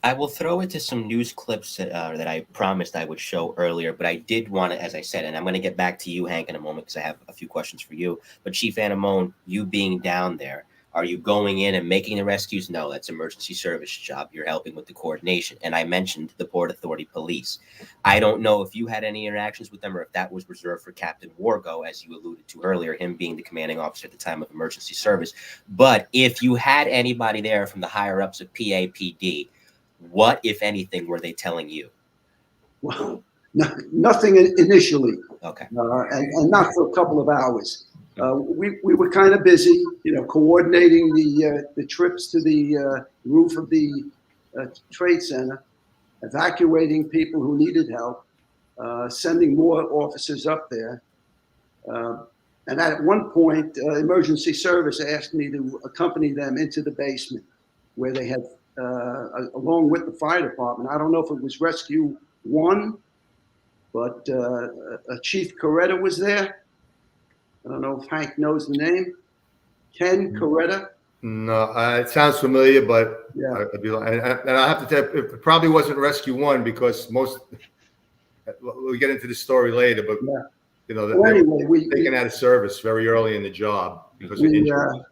I will throw into some news clips that I promised I would show earlier, but I did want to, as I said, and I'm going to get back to you, Hank, in a moment because I have a few questions for you. But Chief Anemone, you being down there, are you going in and making the rescues? No, that's emergency service job. You're helping with the coordination. And I mentioned the Port Authority Police. I don't know if you had any interactions with them or if that was reserved for Captain Wargo, as you alluded to earlier, him being the commanding officer at the time of emergency service. But if you had anybody there from the higher ups of PAPD, what, if anything, were they telling you? Well, nothing initially. Okay. And not for a couple of hours. We were kind of busy, coordinating the trips to the roof of the Trade Center, evacuating people who needed help, sending more officers up there. And at one point, emergency service asked me to accompany them into the basement where they had, along with the fire department. I don't know if it was Rescue 1, but Chief Coretta was there. I don't know if Hank knows the name. Ken Coretta? No, it sounds familiar, but yeah. And I have to tell you, it probably wasn't Rescue 1 because we'll get into the story later, but they were taken out of service very early in the job because of injury.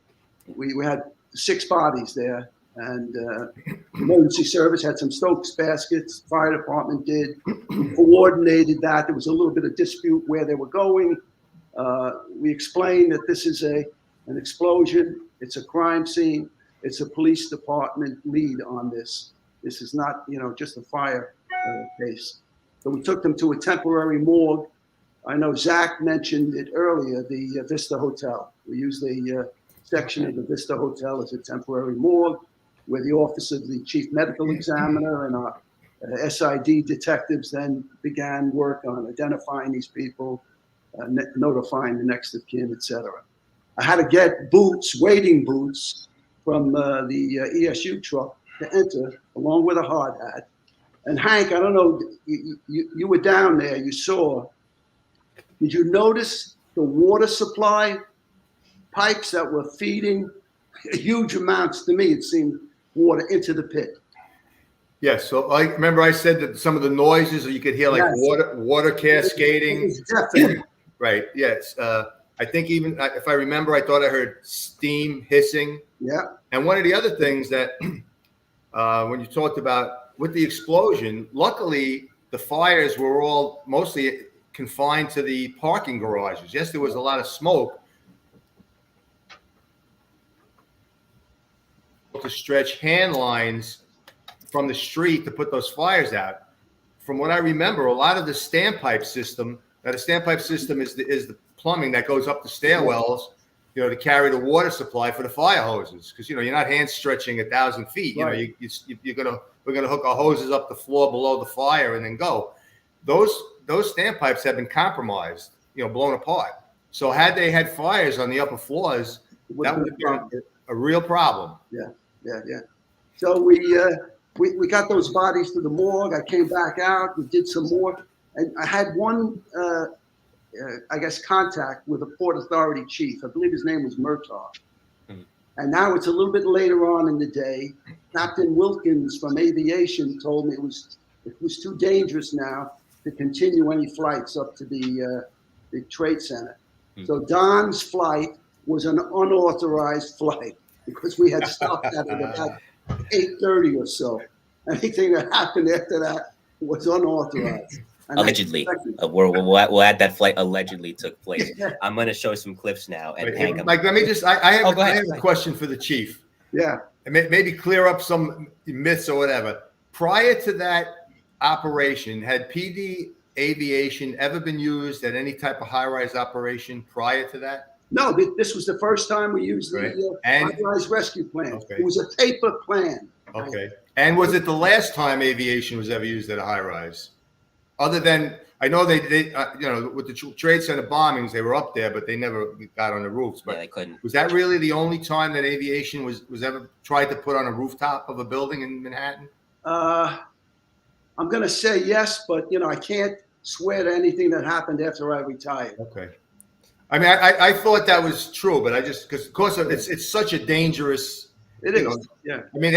We had 6 bodies there, and emergency service had some Stokes baskets. Fire department did. We coordinated that. There was a little bit of dispute where they were going. We explained that this is an explosion. It's a crime scene. It's a police department lead on this. This is not, just a fire case. So we took them to a temporary morgue. I know Zach mentioned it earlier, the Vista Hotel. We used the section of the Vista Hotel as a temporary morgue, where the office of the chief medical examiner and our SID detectives then began work on identifying these people, notifying the next of kin, etc. I had to get boots, wading boots, from the ESU truck to enter, along with a hard hat. And Hank, I don't know, you were down there, you saw. Did you notice the water supply pipes that were feeding huge amounts, to me it seemed, water into the pit? Yes, so I remember I said that some of the noises, or you could hear like water cascading. It was definitely. Right, yes. I think even, if I remember, I thought I heard steam hissing. Yeah. And one of the other things that, when you talked about with the explosion, luckily the fires were all mostly confined to the parking garages. Yes, there was a lot of smoke. To stretch hand lines from the street to put those fires out. From what I remember, a lot of the standpipe system, now the standpipe system is the plumbing that goes up the stairwells, to carry the water supply for the fire hoses. Because, you're not hand stretching 1,000 feet. Right. We're gonna hook our hoses up the floor below the fire and then go. Those standpipes have been compromised, blown apart. So had they had fires on the upper floors, that would have been a real problem. Yeah. So we got those bodies to the morgue. I came back out. We did some more, and I had one, contact with a Port Authority chief. I believe his name was Murtaugh. And now it's a little bit later on in the day. Captain Wilkins from Aviation told me it was too dangerous now to continue any flights up to the Trade Center. So Don's flight was an unauthorized flight, because we had stopped at about 8:30 or so. Anything that happened after that was unauthorized. And allegedly. We'll add that flight allegedly took place. I'm going to show some clips now. And Hank, Mike, let me just, I have a question for the chief. Yeah. And maybe clear up some myths or whatever. Prior to that operation, had PD Aviation ever been used at any type of high-rise operation prior to that? No, this was the first time we used the high-rise rescue plan. Okay. It was a paper plan. Okay. And was it the last time aviation was ever used at a high-rise? Other than, I know they with the Trade Center bombings, they were up there, but they never got on the roofs. But they couldn't. Was that really the only time that aviation was ever tried to put on a rooftop of a building in Manhattan? I'm going to say yes, but, I can't swear to anything that happened after I retired. Okay. I mean, I thought that was true, but because of course it's such a dangerous. It is. Yeah. I mean,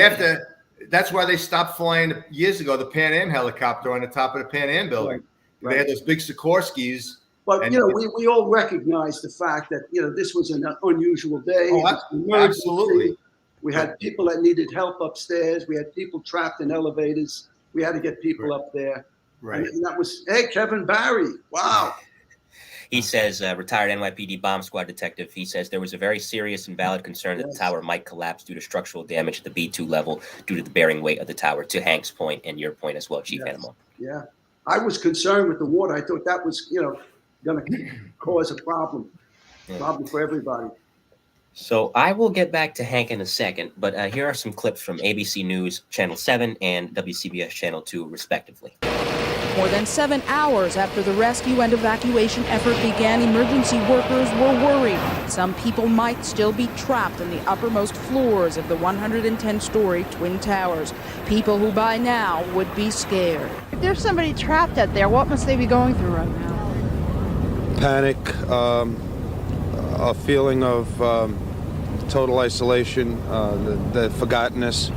that's why they stopped flying years ago the Pan Am helicopter on the top of the Pan Am building. Right. They had those big Sikorsky's. But we all recognize the fact that this was an unusual day. Oh, absolutely. We had people that needed help upstairs. We had people trapped in elevators. We had to get people up there. Right. And that was Kevin Barry. Wow. He says, retired NYPD bomb squad detective, he says there was a very serious and valid concern that the tower might collapse due to structural damage at the B2 level due to the bearing weight of the tower, to Hank's point and your point as well, Chief Anemone. Yeah. I was concerned with the water. I thought that was, going to cause a problem for everybody. So I will get back to Hank in a second, but here are some clips from ABC News Channel 7 and WCBS Channel 2, respectively. More than 7 hours after the rescue and evacuation effort began, emergency workers were worried some people might still be trapped in the uppermost floors of the 110-story Twin Towers. People who by now would be scared. If there's somebody trapped out there, what must they be going through right now? Panic, a feeling of total isolation, the forgottenness.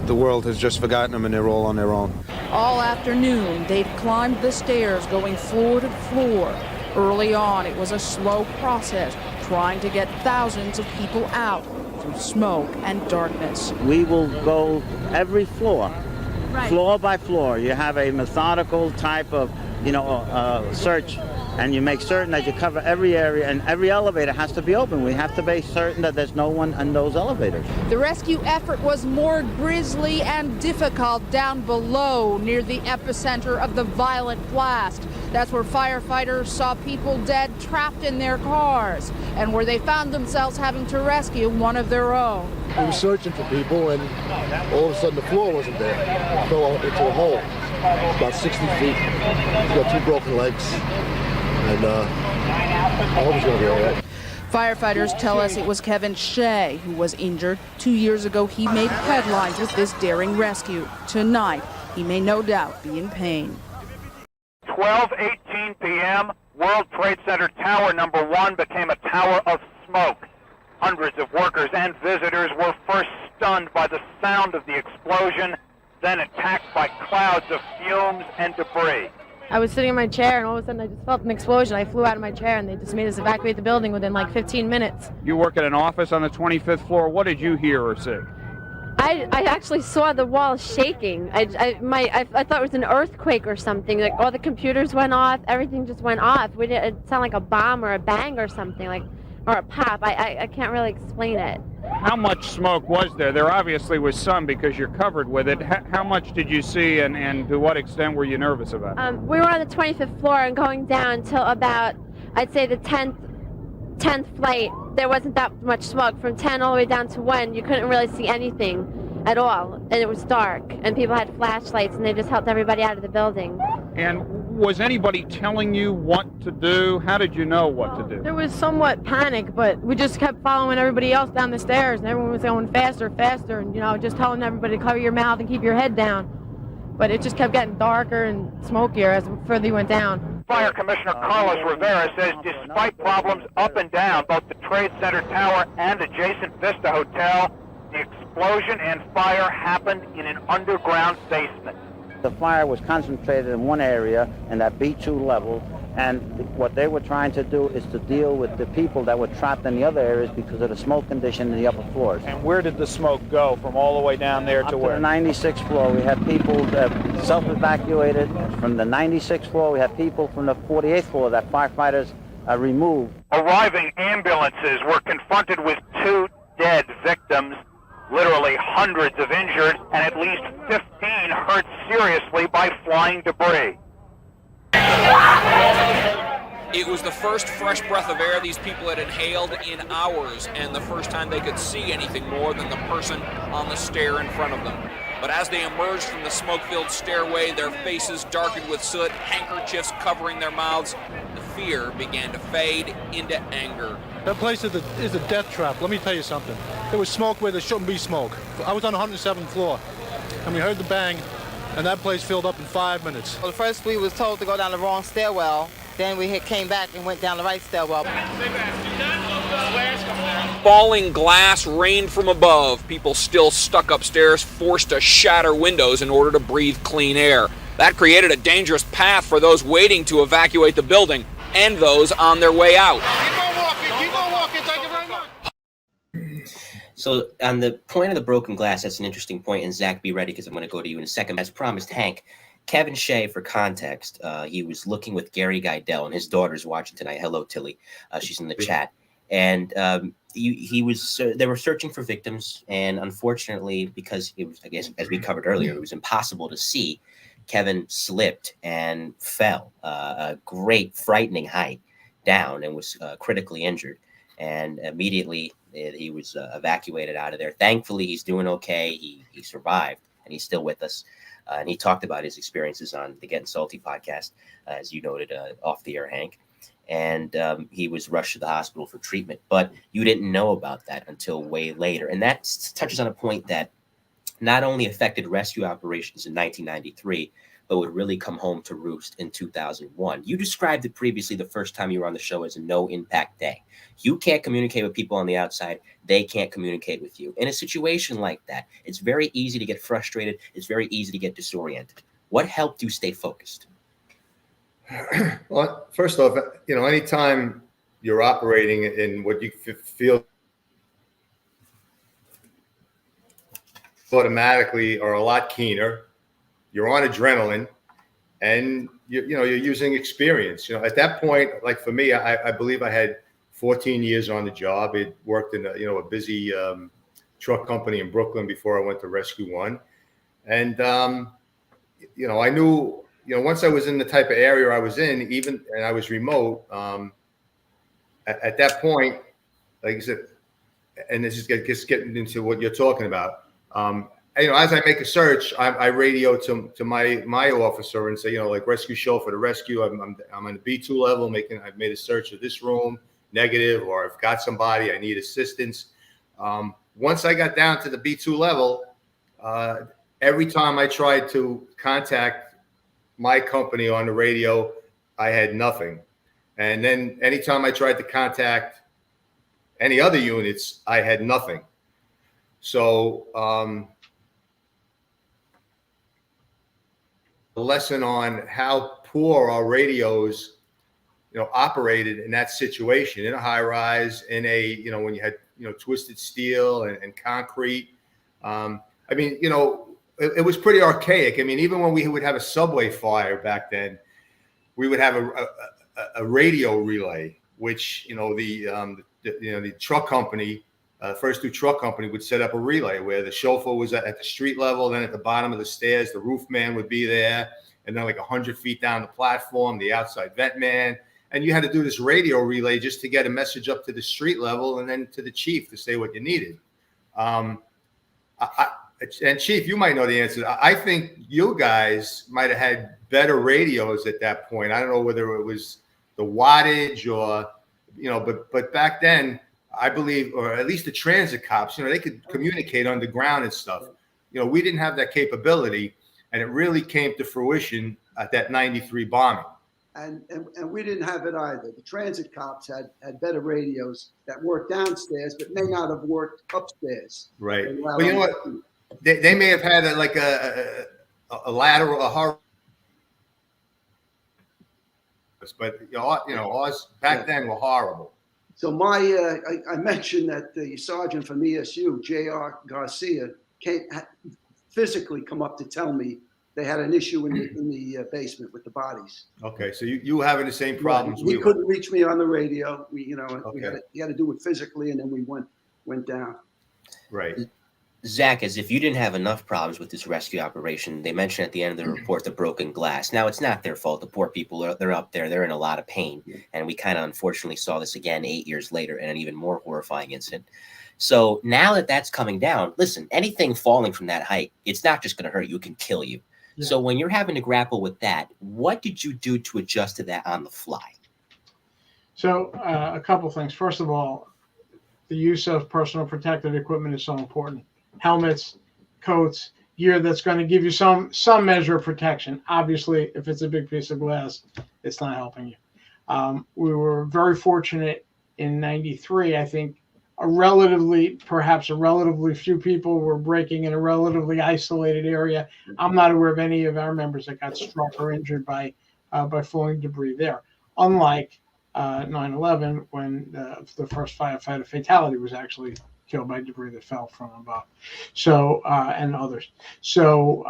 The world has just forgotten them and they're all on their own. All afternoon, they'd climbed the stairs going floor to floor. Early on, it was a slow process, trying to get thousands of people out through smoke and darkness. We will go every floor, floor by floor. You have a methodical type of, search and you make certain that you cover every area, and every elevator has to be open. We have to be certain that there's no one in those elevators. The rescue effort was more grisly and difficult down below, near the epicenter of the violent blast. That's where firefighters saw people dead, trapped in their cars, and where they found themselves having to rescue one of their own. We were searching for people, and all of a sudden the floor wasn't there. It fell into a hole, about 60 feet. He's got 2 broken legs, and I hope he's going to be all right. Firefighters tell us it was Kevin Shea who was injured. 2 years ago, he made headlines with this daring rescue. Tonight, he may no doubt be in pain. 12:18 p.m., World Trade Center Tower number 1 became a tower of smoke. Hundreds of workers and visitors were first stunned by the sound of the explosion, then attacked by clouds of fumes and debris. I was sitting in my chair, and all of a sudden I just felt an explosion. I flew out of my chair, and they just made us evacuate the building within like 15 minutes. You work at an office on the 25th floor. What did you hear or see? I actually saw the wall shaking. I thought it was an earthquake or something. Like all the computers went off, everything just went off. It sounded like a bomb or a bang or something, or a pop. I can't really explain it. How much smoke was there? There obviously was some because you're covered with it. How much did you see, and to what extent were you nervous about it? We were on the 25th floor and going down till about, I'd say, the 10th flight. There wasn't that much smoke. From 10 all the way down to 1, you couldn't really see anything at all, and it was dark, and people had flashlights, and they just helped everybody out of the building. And was anybody telling you what to do? How did you know what to do? There was somewhat panic, but we just kept following everybody else down the stairs, and everyone was going faster, and just telling everybody to cover your mouth and keep your head down. But it just kept getting darker and smokier as further you went down. Fire Commissioner Carlos Rivera says despite problems up and down both the Trade Center Tower and adjacent Vista Hotel, the explosion and fire happened in an underground basement. The fire was concentrated in one area, in that B2 level, and what they were trying to do is to deal with the people that were trapped in the other areas because of the smoke condition in the upper floors. And where did the smoke go from all the way down there to where? To the 96th floor. We had people that self-evacuated. From the 96th floor, we had people from the 48th floor that firefighters removed. Arriving ambulances were confronted with 2 dead victims, literally hundreds of injured, and at least 15 hurt seriously by flying debris. It was the first fresh breath of air these people had inhaled in hours, and the first time they could see anything more than the person on the stair in front of them. But as they emerged from the smoke-filled stairway, their faces darkened with soot, handkerchiefs covering their mouths. The fear began to fade into anger. That place is a death trap. Let me tell you something. There was smoke where there shouldn't be smoke. I was on the 107th floor, and we heard the bang, and that place filled up in 5 minutes. Well, first we was told to go down the wrong stairwell. Then we came back and went down the right stairwell. Falling glass rained from above. People still stuck upstairs, forced to shatter windows in order to breathe clean air. That created a dangerous path for those waiting to evacuate the building and those on their way out. Keep on walking, thank you very much. So on the point of the broken glass, that's an interesting point, and Zach, be ready because I'm going to go to you in a second. As promised, Hank, Kevin Shea, for context, he was looking with Gary Geidel, and his daughter's watching tonight. Hello, Tilly. She's in the chat. And they were searching for victims, and unfortunately, because it was, I guess, as we covered earlier, it was impossible to see, Kevin slipped and fell a great, frightening height down and was critically injured. And immediately he was evacuated out of there. Thankfully, he's doing okay. He survived, and he's still with us. And he talked about his experiences on the Getting Salty podcast, as you noted off the air, Hank. And he was rushed to the hospital for treatment. But you didn't know about that until way later. And that touches on a point that not only affected rescue operations in 1993, but would really come home to roost in 2001. You described it previously the first time you were on the show as a no-impact day. You can't communicate with people on the outside. They can't communicate with you. In a situation like that, it's very easy to get frustrated. It's very easy to get disoriented. What helped you stay focused? Well, first off, anytime you're operating in what you feel automatically are a lot keener, you're on adrenaline, and you're using experience. At that point, like for me, I believe I had 14 years on the job. I worked in a busy truck company in Brooklyn before I went to Rescue 1. And, I knew, once I was in the type of area I was in, and I was remote, at that point, like I said, and this is just getting into what you're talking about. As I make a search, I radio to my officer and say, like rescue show for the rescue. I'm on the B2 level, I've made a search of this room, negative, or I've got somebody, I need assistance. Once I got down to the B2 level, every time I tried to contact my company on the radio, I had nothing. And then anytime I tried to contact any other units, I had nothing. So a lesson on how poor our radios, operated in that situation, in a high rise, in a, when you had, twisted steel and concrete. It was pretty archaic. Even when we would have a subway fire back then, we would have a radio relay, which, the truck company, first two truck company would set up a relay where the chauffeur was at the street level, then at the bottom of the stairs, the roof man would be there, and then like 100 feet down the platform, the outside vent man. And you had to do this radio relay just to get a message up to the street level and then to the chief to say what you needed. And Chief, you might know the answer. I think you guys might have had better radios at that point. I don't know whether it was the wattage or, but back then, I believe, or at least the transit cops, they could communicate underground and stuff. We didn't have that capability, and it really came to fruition at that 93 bombing. And we didn't have it either. The transit cops had better radios that worked downstairs, but may not have worked upstairs. Right. Well, you know what? They may have had a lateral, a horrible, but ours back then were horrible. So I mentioned that the sergeant from ESU, J.R. Garcia, had physically come up to tell me they had an issue in the basement with the bodies. Okay, so you were having the same problems. He couldn't reach me on the radio. He had to do it physically, and then we went down. Right. Zach, as if you didn't have enough problems with this rescue operation, they mentioned at the end of the report the broken glass. Now, it's not their fault. The poor people, they're up there. They're in a lot of pain. And we kind of unfortunately saw this again 8 years later in an even more horrifying incident. So now that that's coming down, listen, anything falling from that height, it's not just going to hurt you. It can kill you. Yeah. So when you're having to grapple with that, what did you do to adjust to that on the fly? So a couple things. First of all, the use of personal protective equipment is so important. Helmets, coats, gear that's going to give you some measure of protection. Obviously, if it's a big piece of glass, it's not helping you. We were very fortunate in 93. I think perhaps a relatively few people were breaking in a relatively isolated area. I'm not aware of any of our members that got struck or injured by falling debris there. Unlike 9/11, when the first firefighter fatality was actually killed by debris that fell from above. So, and others. So,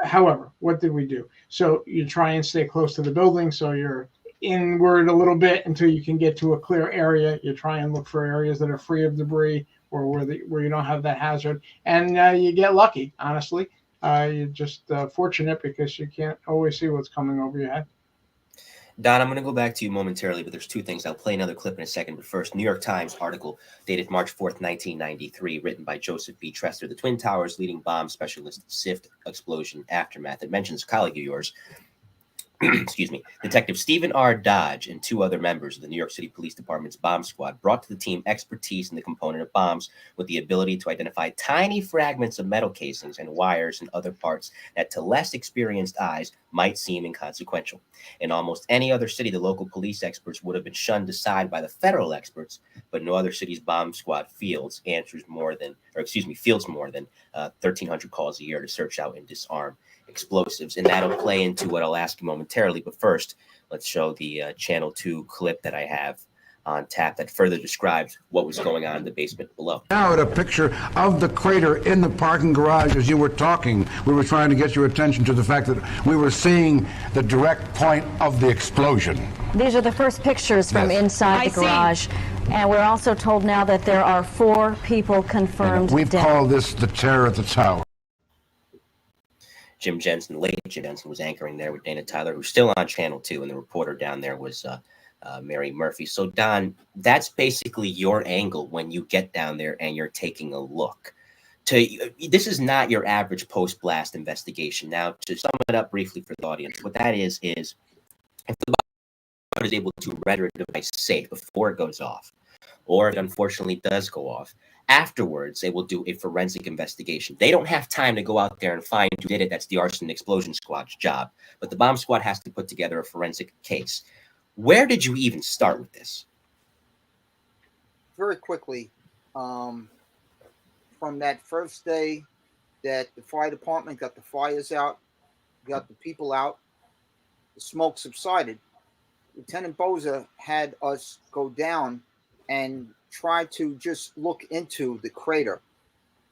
however, what did we do? So you try and stay close to the building. So you're inward a little bit until you can get to a clear area. You try and look for areas that are free of debris or where you don't have that hazard. And you get lucky, honestly. You're just fortunate because you can't always see what's coming over your head. Don, I'm going to go back to you momentarily, but there's two things. I'll play another clip in a second. But first, New York Times article dated March 4th, 1993, written by Joseph B. Trester, the Twin Towers leading bomb specialist, SIFT explosion aftermath. It mentions a colleague of yours, excuse me, Detective Stephen R. Dodge and two other members of the New York City Police Department's bomb squad brought to the team expertise in the component of bombs with the ability to identify tiny fragments of metal casings and wires and other parts that to less experienced eyes might seem inconsequential. In almost any other city, the local police experts would have been shunned aside by the federal experts, but no other city's bomb squad fields more than 1,300 calls a year to search out and disarm explosives. And that'll play into what I'll ask you momentarily. But first, let's show the Channel 2 clip that I have on tap that further describes what was going on in the basement below. Now at a picture of the crater in the parking garage as you were talking. We were trying to get your attention to the fact that we were seeing the direct point of the explosion. These are the first pictures from inside the garage. And we're also told now that there are 4 people confirmed We've dead. called this the terror at the tower. Jim Jensen, late Jim Jensen, was anchoring there with Dana Tyler, who's still on Channel 2, and the reporter down there was Mary Murphy. So, Don, that's basically your angle when you get down there and you're taking a look. This is not your average post-blast investigation. Now, to sum it up briefly for the audience, what that is if the bomb is able to render a device safe before it goes off, or it unfortunately does go off, afterwards they will do a forensic investigation. They don't have time to go out there and find who did it. That's the arson explosion squad's job. But the bomb squad has to put together a forensic case. Where did you even start with this? Very quickly, from that first day that the fire department got the fires out, got the people out, the smoke subsided, Lieutenant Boza had us go down and try to just look into the crater.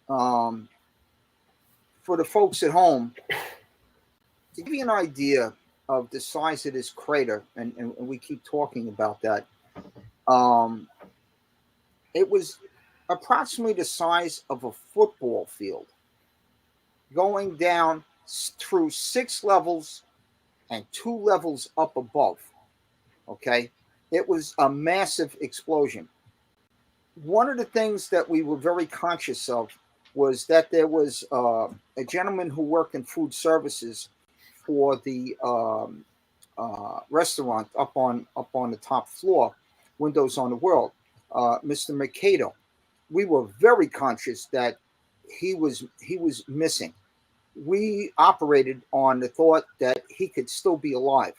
For the folks at home, to give you an idea of the size of this crater, and we keep talking about that, it was approximately the size of a football field, going down through 6 levels and 2 levels up above. Okay, it was a massive explosion. One of the things that we were very conscious of was that there was a gentleman who worked in food services for the restaurant up on the top floor, windows on the world, Mr. Mercado. We were very conscious that he was missing. We operated on the thought that he could still be alive,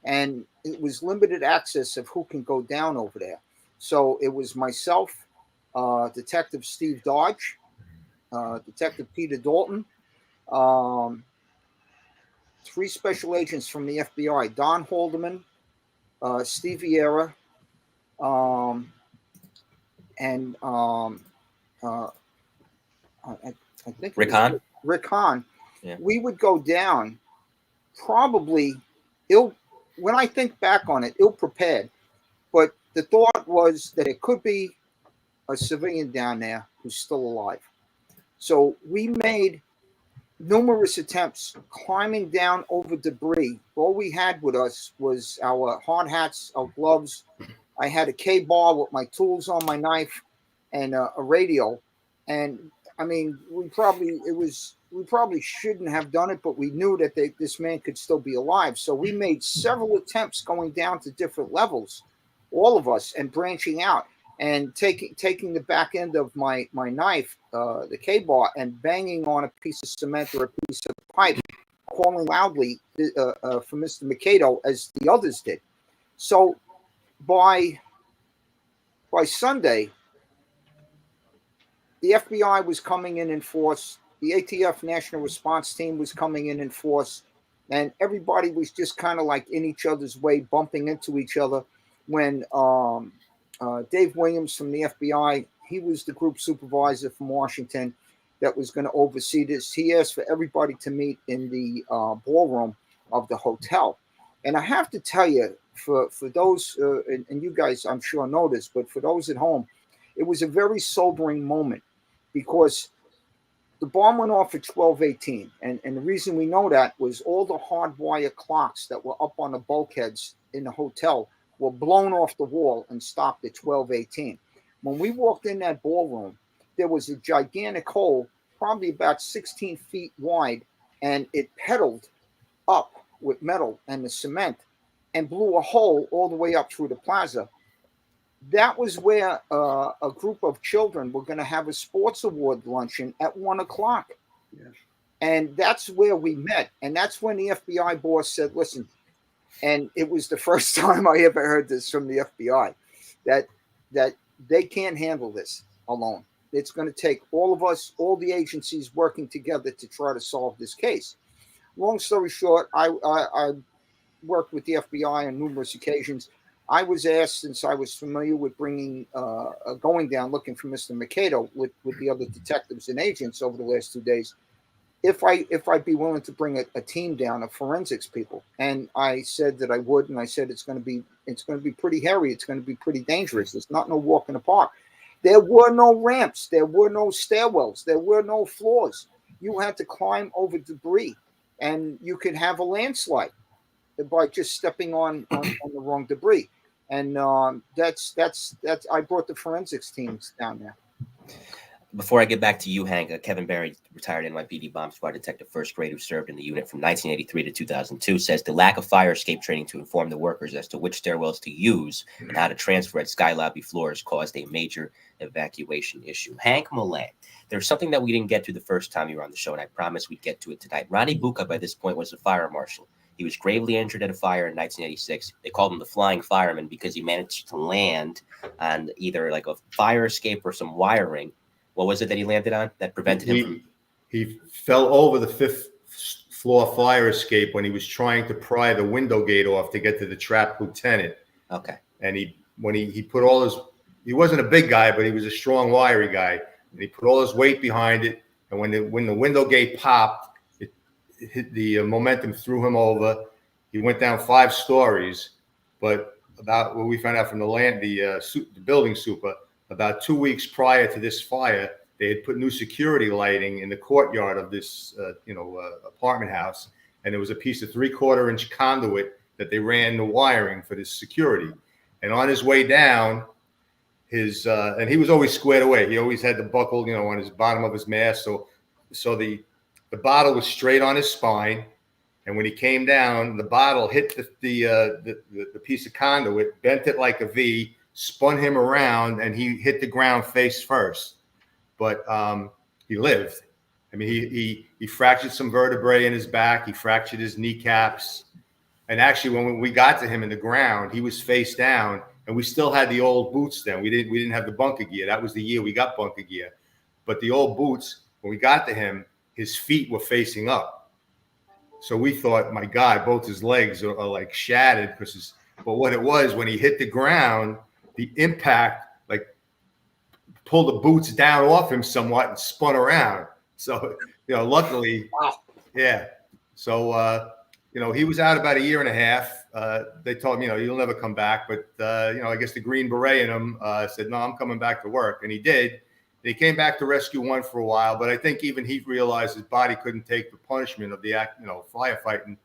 and it was limited access of who can go down over there. So it was myself, Detective Steve Dodge, Detective Peter Dalton, 3 special agents from the FBI, Don Haldeman, Steve Vieira, and I think Rick Hahn. Rick Hahn. Yeah. We would go down probably when I think back on it, ill-prepared. But the thought was that it could be a civilian down there who's still alive. So we made numerous attempts climbing down over debris. All we had with us was our hard hats, our gloves. I had a K-bar with my tools on, my knife, and a radio. And I mean, we probably shouldn't have done it, but we knew that this man could still be alive. So we made several attempts going down to different levels, all of us, and branching out and taking the back end of my knife, the K-bar, and banging on a piece of cement or a piece of pipe, calling loudly for Mr. Mercado as the others did. So by Sunday, the FBI was coming in force. The ATF National Response Team was coming in force, and everybody was just kind of like in each other's way, bumping into each other. When Dave Williams from the FBI, he was the group supervisor from Washington that was going to oversee this. He asked for everybody to meet in the ballroom of the hotel. And I have to tell you, for those, and you guys I'm sure know this, but for those at home, it was a very sobering moment because the bomb went off at 12:18. And the reason we know that was all the hardwire clocks that were up on the bulkheads in the hotel were blown off the wall and stopped at 12:18. When we walked in that ballroom, there was a gigantic hole, probably about 16 feet wide, and it pedaled up with metal and the cement and blew a hole all the way up through the plaza. That was where a group of children were going to have a sports award luncheon at 1 o'clock. Yeah. And that's where we met. And that's when the FBI boss said, listen, and it was the first time I ever heard this from the FBI, that they can't handle this alone. It's going to take all of us, all the agencies working together to try to solve this case. Long story short, I worked with the FBI on numerous occasions. I was asked, since I was familiar with bringing, going down looking for Mr. Mikado with the other detectives and agents over the last 2 days, if I'd be willing to bring a team down of forensics people. And I said that I would, and I said it's going to be pretty hairy. It's going to be pretty dangerous. It's not no walk in the park. There were no ramps. There were no stairwells. There were no floors. You had to climb over debris, and you could have a landslide by just stepping on the wrong debris. And that's I brought the forensics teams down there. Before I get back to you, Hank, Kevin Barry, retired NYPD bomb squad detective first grade who served in the unit from 1983 to 2002, says the lack of fire escape training to inform the workers as to which stairwells to use and how to transfer at sky lobby floors caused a major evacuation issue. Hank Molle, there's something that we didn't get to the first time you were on the show, and I promise we'd get to it tonight. Ronnie Bucca, by this point, was a fire marshal. He was gravely injured at a fire in 1986. They called him the flying fireman because he managed to land on either like a fire escape or some wiring. What was it that he landed on that prevented him from? He fell over the 5th floor fire escape when he was trying to pry the window gate off to get to the trapped lieutenant. Okay. And when he put all his, he wasn't a big guy, but he was a strong, wiry guy. And he put all his weight behind it. And when the window gate popped, it hit, the momentum threw him over. He went down 5 stories. But about what we found out from the building super, about 2 weeks prior to this fire, they had put new security lighting in the courtyard of this, apartment house, and there was a piece of 3/4 inch conduit that they ran the wiring for this security. And on his way down, and he was always squared away. He always had the buckle, on his bottom of his mask. So the bottle was straight on his spine, and when he came down, the bottle hit the piece of conduit, bent it like a V, spun him around, and he hit the ground face first. But he lived. I mean, he fractured some vertebrae in his back. He fractured his kneecaps. And actually, when we got to him in the ground, he was face down, and we still had the old boots then. We didn't have the bunker gear. That was the year we got bunker gear. But the old boots, when we got to him, his feet were facing up. So we thought, my God, both his legs are like shattered. But what it was, when he hit the ground, the impact pulled the boots down off him somewhat and spun around. So, luckily, yeah. So, he was out about 1.5 years. They told him, you'll never come back. But, I guess the Green Beret in him said, no, I'm coming back to work. And he did. And he came back to Rescue 1 for a while. But I think even he realized his body couldn't take the punishment of the firefighting.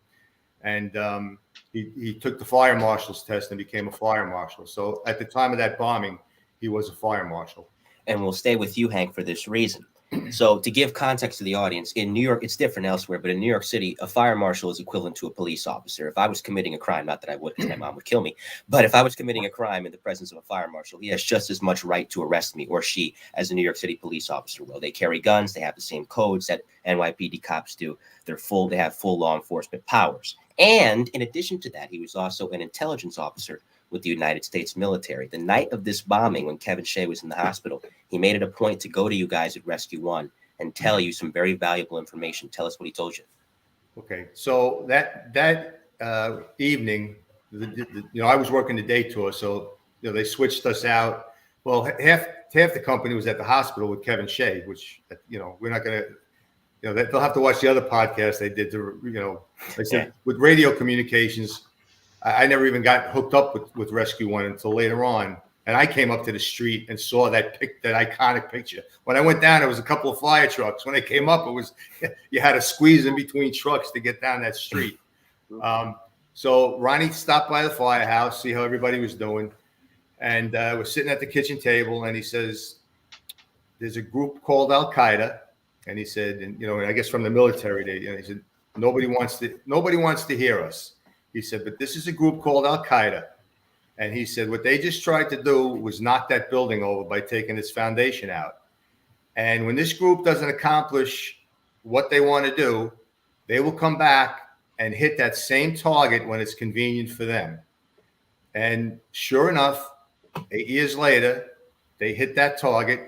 And he took the fire marshal's test and became a fire marshal. So at the time of that bombing, he was a fire marshal. And we'll stay with you, Hank, for this reason. So to give context to the audience, in New York, it's different elsewhere, but in New York City, a fire marshal is equivalent to a police officer. If I was committing a crime, not that I would, because my mom would kill me, but if I was committing a crime in the presence of a fire marshal, he has just as much right to arrest me, or she, as a New York City police officer will. They carry guns. They have the same codes that NYPD cops do. They have full law enforcement powers. And in addition to that, he was also an intelligence officer with the United States military. The night of this bombing, when Kevin Shea was in the hospital, he made it a point to go to you guys at Rescue 1 and tell you some very valuable information. Tell us what he told you. Okay, so that evening, I was working the day tour, so they switched us out. Well, half the company was at the hospital with Kevin Shea, which we're not going to. They'll have to watch the other podcast they did to they said with radio communications. I never even got hooked up with Rescue 1 until later on. And I came up to the street and saw that iconic picture. When I went down, there was a couple of fire trucks. When they came up, it was you had to squeeze in between trucks to get down that street. So Ronnie stopped by the firehouse, see how everybody was doing. And we're sitting at the kitchen table, and he says, there's a group called Al-Qaeda. And he said, and I guess from the military, he said, nobody wants to hear us. He said, but this is a group called Al-Qaeda. And he said, what they just tried to do was knock that building over by taking its foundation out. And when this group doesn't accomplish what they want to do, they will come back and hit that same target when it's convenient for them. And sure enough, 8 years later, they hit that target.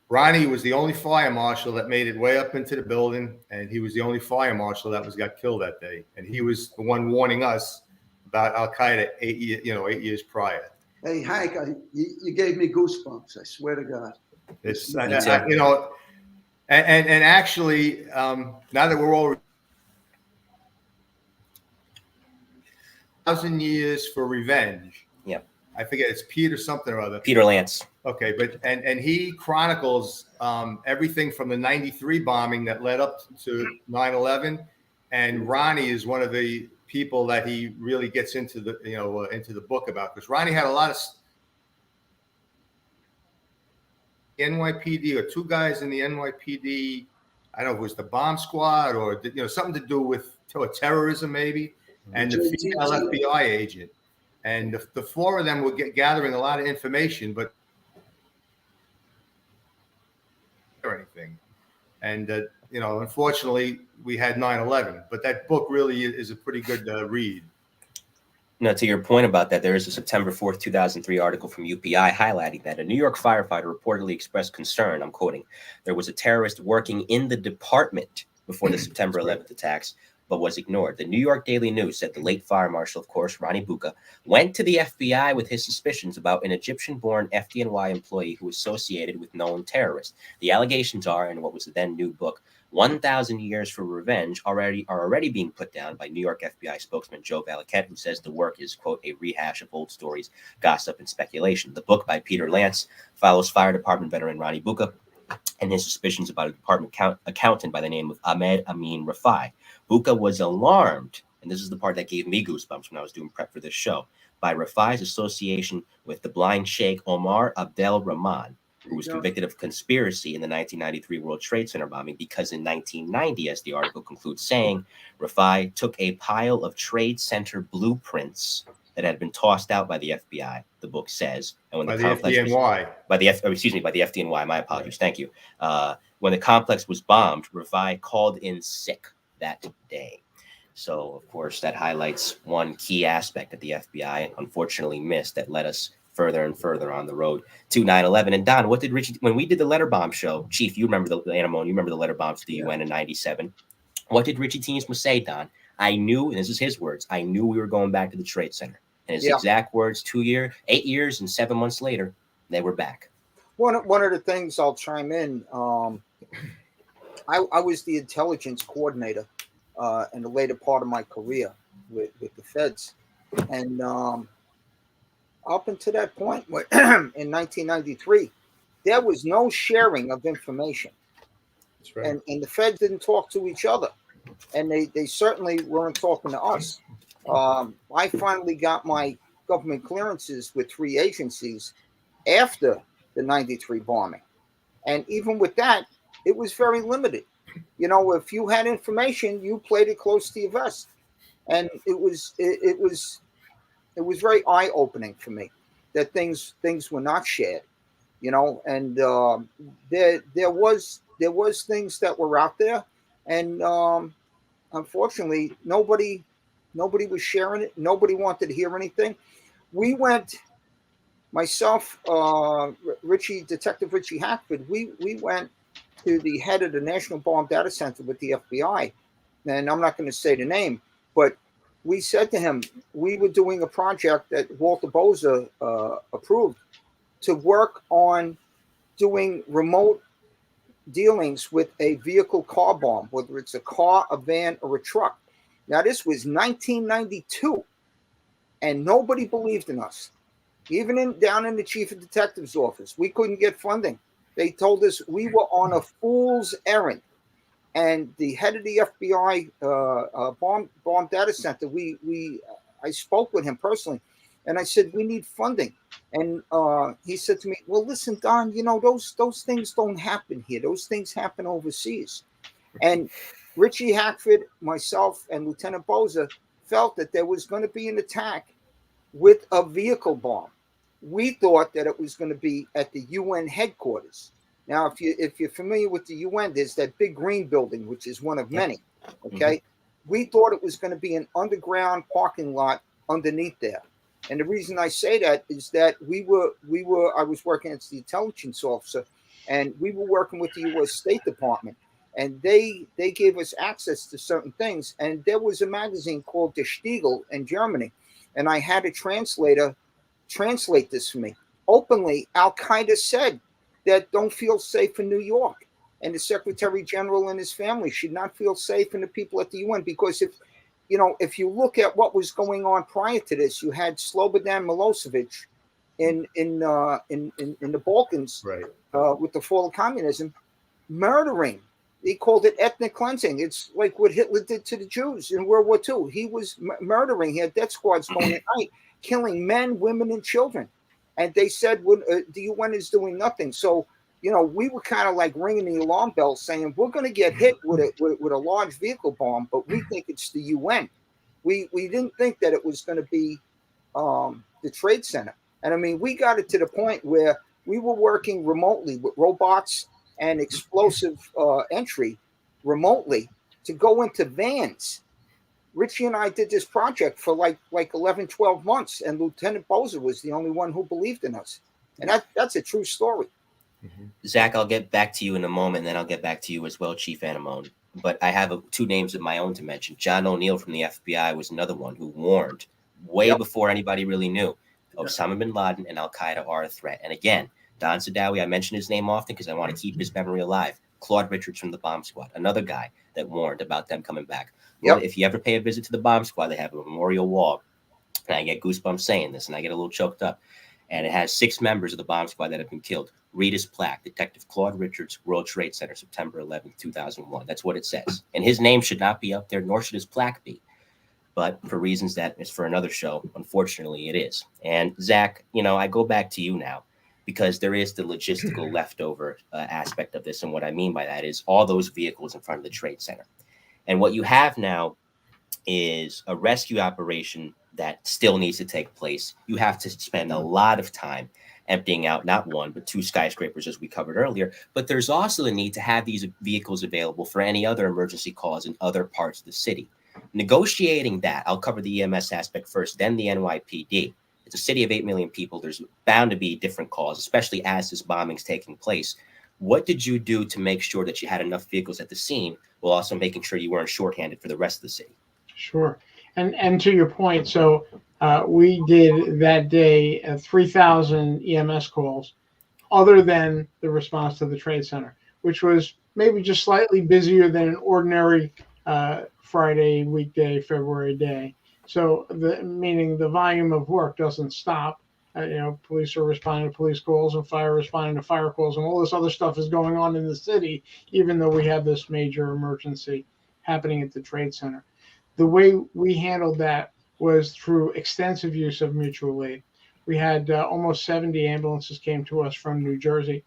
Ronnie was the only fire marshal that made it way up into the building, and he was the only fire marshal that got killed that day. And he was the one warning us about Al Qaeda 8 years prior. Hey, Hank, you gave me goosebumps. I swear to God. It's and actually, now that we're all 1,000 Years for Revenge. Yep. I forget, it's Peter something or other. Peter Lance. Okay, but and he chronicles everything from the 93 bombing that led up to 9/11, and Ronnie is one of the people that he really gets into the into the book about, because Ronnie had a lot of NYPD or two guys in the NYPD. I don't know if it was the bomb squad or something to do with terrorism maybe, and the female FBI agent. And the four of them were gathering a lot of information, but or anything. And unfortunately, we had 9/11. But that book really is a pretty good read. No, to your point about that, there is a September 4th, 2003 article from UPI highlighting that a New York firefighter reportedly expressed concern, I'm quoting, there was a terrorist working in the department before the September 11th attacks, but was ignored. The New York Daily News said the late fire marshal, of course, Ronnie Bucca, went to the FBI with his suspicions about an Egyptian-born FDNY employee who was associated with known terrorists. The allegations are, in what was the then new book, 1,000 Years for Revenge, are already being put down by New York FBI spokesman Joe Valaquette, who says the work is, quote, a rehash of old stories, gossip, and speculation. The book by Peter Lance follows fire department veteran Ronnie Bucca and his suspicions about a department accountant by the name of Ahmed Amin Rafai. Bucca was alarmed, and this is the part that gave me goosebumps when I was doing prep for this show, by Rafai's association with the blind Sheikh Omar Abdel Rahman, who was convicted of conspiracy in the 1993 World Trade Center bombing, because in 1990, as the article concludes saying, Rafai took a pile of Trade Center blueprints that had been tossed out by the FBI, the book says. And when By the the complex FDNY. by the FDNY, my apologies, thank you. When the complex was bombed, Rafai called in sick that day. So, of course, that highlights one key aspect that the FBI unfortunately missed that led us further and further on the road to 9/11. And Don, what did Richie, when we did the letter bomb show, Chief, you remember the Anemone, you remember the letter bombs to the UN in 97. What did Richie Teensma say, Don? I knew, and this is his words, I knew we were going back to the Trade Center. And his exact words, 8 years and 7 months later, they were back. One of the things I'll chime in, I was the intelligence coordinator in the later part of my career with the feds. And up until that point, in 1993, there was no sharing of information. That's right. And the feds didn't talk to each other. And they certainly weren't talking to us. I finally got my government clearances with 3 agencies after the 93 bombing. And even with that, it was very limited. If you had information, you played it close to your vest. And it was very eye-opening for me that things were not shared, and there was things that were out there, and unfortunately nobody was sharing it. Nobody wanted to hear anything. We went, myself, Detective Richie Hackford, we went to the head of the National Bomb Data Center with the FBI, and I'm not going to say the name, but we said to him, we were doing a project that Walter Boza approved to work on doing remote dealings with a vehicle car bomb, whether it's a car, a van, or a truck. Now, this was 1992, and nobody believed in us. Even down in the chief of detective's office, we couldn't get funding. They told us we were on a fool's errand. And the head of the FBI bomb data center, I spoke with him personally, and I said, we need funding. And he said to me, well, listen, Don, those things don't happen here. Those things happen overseas. And Richie Hackford, myself, and Lieutenant Boza felt that there was going to be an attack with a vehicle bomb. We thought that it was going to be at the UN headquarters. Now, if you're familiar with the UN, there's that big green building, which is one of many. Okay, we thought it was going to be an underground parking lot underneath there, and the reason I say that is that I was working as the intelligence officer, and we were working with the U.S. State Department, and they gave us access to certain things. And there was a magazine called Der Spiegel in Germany, and I had a translator translate this for me. Openly, Al-Qaeda said that don't feel safe in New York, and the Secretary General and his family should not feel safe, and the people at the UN, because if you look at what was going on prior to this, you had Slobodan Milosevic in the Balkans, right, with the fall of communism, murdering. They called it ethnic cleansing. It's like what Hitler did to the Jews in World War II. He was murdering. He had death squads going at night, killing men, women, and children. And they said the UN is doing nothing. So, we were kind of like ringing the alarm bell, saying we're going to get hit with a large vehicle bomb, but we think it's the UN. We didn't think that it was going to be the Trade Center. And I mean, we got it to the point where we were working remotely with robots and explosive entry remotely to go into vans. Richie and I did this project for like 11, 12 months, and Lieutenant Boza was the only one who believed in us. And that's a true story. Zach, I'll get back to you in a moment, and then I'll get back to you as well, Chief Anemone. But I have two names of my own to mention. John O'Neill from the FBI was another one who warned way before anybody really knew Osama bin Laden and Al-Qaeda are a threat. And again, Don Sadowy, I mention his name often because I want to keep his memory alive. Claude Richards from the Bomb Squad, another guy that warned about them coming back. Well, if you ever pay a visit to the Bomb Squad, they have a memorial wall. And I get goosebumps saying this, and I get a little choked up. And it has 6 members of the Bomb Squad that have been killed. Read his plaque, Detective Claude Richards, World Trade Center, September 11th, 2001. That's what it says. And his name should not be up there, nor should his plaque be. But for reasons that is for another show, unfortunately, it is. And Zach, I go back to you now, because there is the logistical leftover aspect of this. And what I mean by that is all those vehicles in front of the Trade Center. And what you have now is a rescue operation that still needs to take place. You have to spend a lot of time emptying out not 1, but 2 skyscrapers, as we covered earlier. But there's also the need to have these vehicles available for any other emergency calls in other parts of the city. Negotiating that, I'll cover the EMS aspect first, then the NYPD. It's a city of 8 million people. There's bound to be different calls, especially as this bombing's taking place. What did you do to make sure that you had enough vehicles at the scene while also making sure you weren't shorthanded for the rest of the city? Sure. And to your point, so we did that day 3,000 EMS calls other than the response to the Trade Center, which was maybe just slightly busier than an ordinary Friday, weekday, February day. So meaning the volume of work doesn't stop. Police are responding to police calls and fire responding to fire calls, and all this other stuff is going on in the city, even though we have this major emergency happening at the Trade Center. The way we handled that was through extensive use of mutual aid. We had almost 70 ambulances came to us from New Jersey.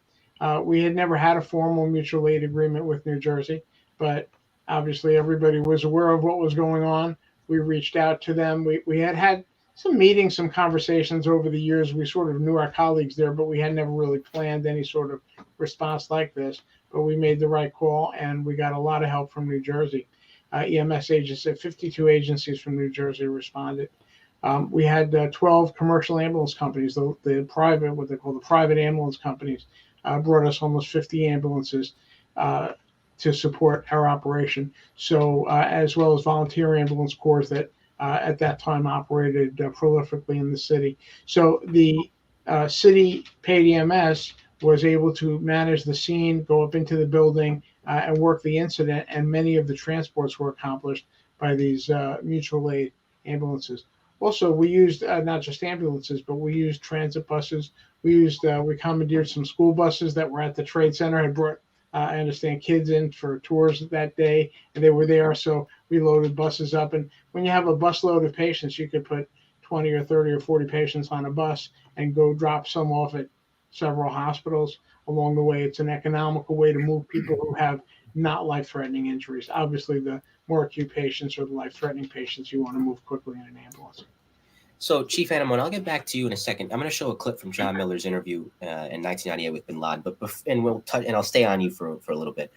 We had never had a formal mutual aid agreement with New Jersey, but obviously everybody was aware of what was going on. We reached out to them. We had some meetings, some conversations over the years. We sort of knew our colleagues there, but we had never really planned any sort of response like this. But we made the right call, and we got a lot of help from New Jersey. EMS agencies, 52 agencies from New Jersey responded. We had 12 commercial ambulance companies, the private, what they call the private ambulance companies, brought us almost 50 ambulances to support our operation. So as well as volunteer ambulance corps that at that time operated prolifically in the city. So the city paid EMS was able to manage the scene, go up into the building, and work the incident, and many of the transports were accomplished by these mutual aid ambulances. Also, we used not just ambulances, but we used transit buses. We commandeered some school buses that were at the Trade Center, had brought, I understand, kids in for tours that day, and they were there, so we loaded buses up. And when you have a busload of patients, you could put 20 or 30 or 40 patients on a bus and go drop some off at several hospitals along the way. It's an economical way to move people who have not life-threatening injuries. Obviously, the more acute patients or the life-threatening patients you want to move quickly in an ambulance. So, Chief Anemone, I'll get back to you in a second. I'm going to show a clip from John Miller's interview in 1998 with Bin Laden, and I'll stay on you for a little bit.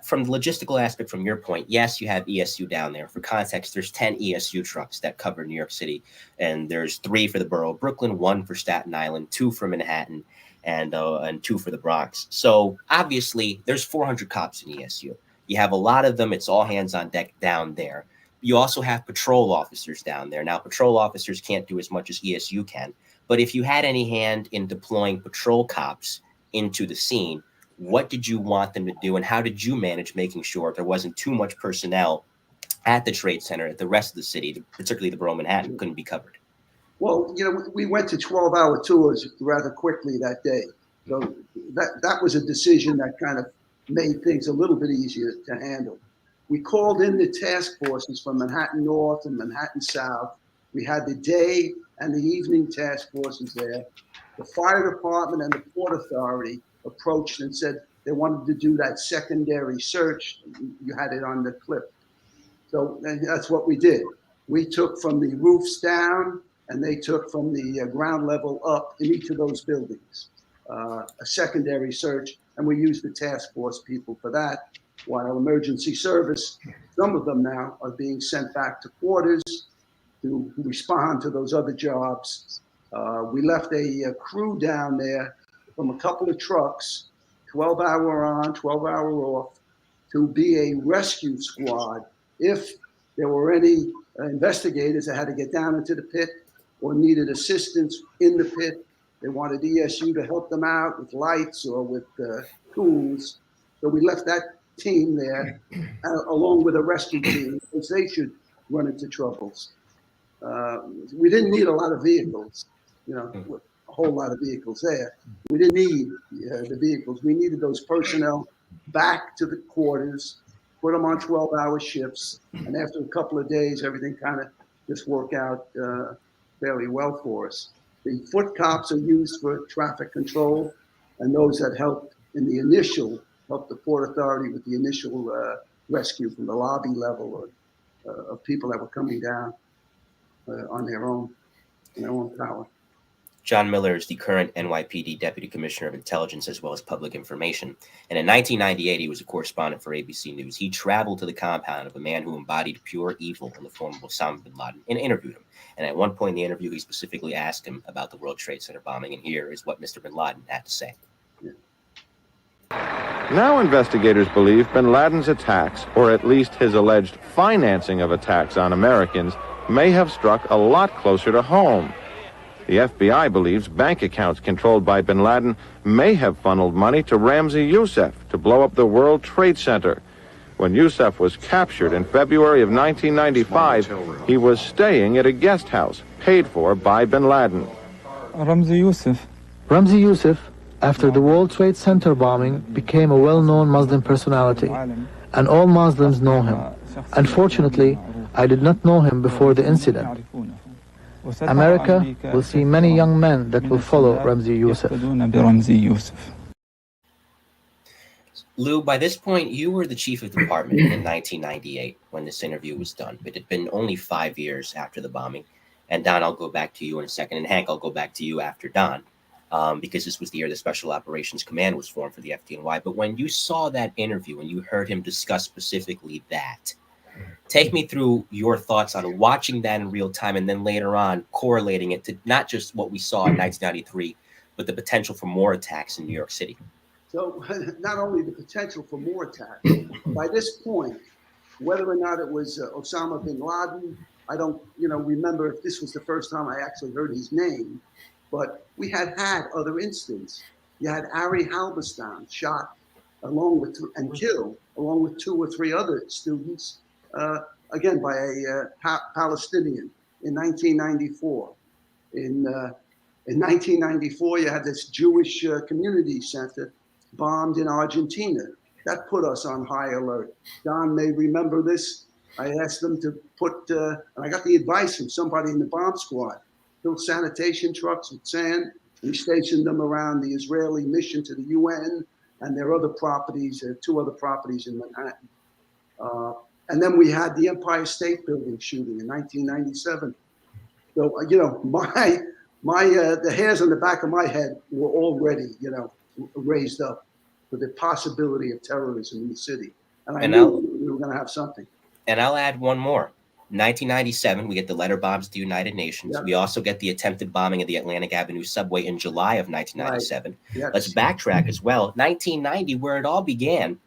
From the logistical aspect, from your point, yes, you have ESU down there. For context, there's 10 ESU trucks that cover New York City, and there's 3 for the borough of Brooklyn, 1 for Staten Island, 2 for Manhattan, and 2 for the Bronx. So obviously, there's 400 cops in ESU. You have a lot of them. It's all hands on deck down there. You also have patrol officers down there. Now, patrol officers can't do as much as ESU can, but if you had any hand in deploying patrol cops into the scene, what did you want them to do, and how did you manage making sure there wasn't too much personnel at the Trade Center that the rest of the city, particularly the borough of Manhattan, couldn't be covered? Well, we went to 12-hour tours rather quickly that day. So that was a decision that kind of made things a little bit easier to handle. We called in the task forces from Manhattan North and Manhattan South. We had the day and the evening task forces there. The fire department and the Port Authority approached and said they wanted to do that secondary search. You had it on the clip. So that's what we did. We took from the roofs down, and they took from the ground level up in each of those buildings, a secondary search, and we used the task force people for that, while emergency service, some of them now are being sent back to quarters to respond to those other jobs. We left a crew down there from a couple of trucks, 12-hour on, 12-hour off, to be a rescue squad if there were any investigators that had to get down into the pit or needed assistance in the pit. They wanted ESU to help them out with lights or with tools. So we left that team there along with a rescue team because they should run into troubles. We didn't need a lot of vehicles, a whole lot of vehicles there. We didn't need the vehicles. We needed those personnel back to the quarters, put them on 12-hour shifts, and after a couple of days, everything kind of just worked out fairly well for us. The foot cops are used for traffic control, and those that helped the Port Authority with the initial rescue from the lobby level of people that were coming down on their own power. John Miller is the current NYPD Deputy Commissioner of Intelligence as well as Public Information. And in 1998, he was a correspondent for ABC News. He traveled to the compound of a man who embodied pure evil in the form of Osama bin Laden and interviewed him. And at one point in the interview, he specifically asked him about the World Trade Center bombing. And here is what Mr. bin Laden had to say. Now investigators believe bin Laden's attacks, or at least his alleged financing of attacks on Americans, may have struck a lot closer to home. The FBI believes bank accounts controlled by bin Laden may have funneled money to Ramzi Youssef to blow up the World Trade Center. When Youssef was captured in February of 1995, he was staying at a guest house paid for by bin Laden. Ramzi Youssef, after the World Trade Center bombing, became a well-known Muslim personality, and all Muslims know him. Unfortunately, I did not know him before the incident. America will see many young men that will follow Ramzi Youssef. Lou, by this point, you were the chief of department in 1998 when this interview was done. It had been only 5 years after the bombing. And Don, I'll go back to you in a second. And Hank, I'll go back to you after Don, because this was the year the Special Operations Command was formed for the FDNY. But when you saw that interview and you heard him discuss specifically that, take me through your thoughts on watching that in real time and then later on correlating it to not just what we saw in 1993, but the potential for more attacks in New York City. So not only the potential for more attacks, by this point, whether or not it was Osama bin Laden, I don't remember if this was the first time I actually heard his name, but we had other incidents. You had Ari Halberstam shot and killed along with 2 or 3 other students, again, by a Palestinian in 1994. In 1994, you had this Jewish community center bombed in Argentina. That put us on high alert. Don may remember this. I asked them to put, and I got the advice from somebody in the bomb squad, built sanitation trucks with sand. We stationed them around the Israeli mission to the UN and their other properties, 2 other properties in Manhattan. And then we had the Empire State Building shooting in 1997. So, the hairs on the back of my head were already, raised up for the possibility of terrorism in the city. And I knew we were going to have something. And I'll add one more. 1997, we get the letter bombs to the United Nations. Yep. We also get the attempted bombing of the Atlantic Avenue subway in July of 1997. Right. Yes. Let's backtrack as well. 1990, where it all began,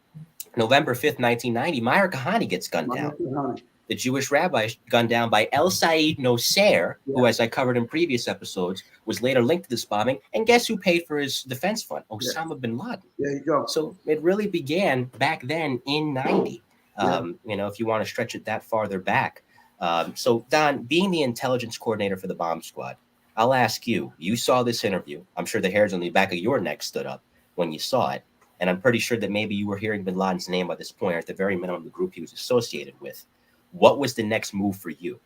November 5th, 1990, Meyer Kahane gets gunned down. the Jewish rabbi gunned down by El Said Nosser, who, as I covered in previous episodes, was later linked to this bombing. And guess who paid for his defense fund? Osama bin Laden. There you go. So it really began back then in 90. You know, if you want to stretch it that farther back. So Don, being the intelligence coordinator for the bomb squad, I'll ask you, you saw this interview. I'm sure the hairs on the back of your neck stood up when you saw it. And I'm pretty sure that maybe you were hearing bin Laden's name by this point, or at the very minimum, the group he was associated with. What was the next move for you?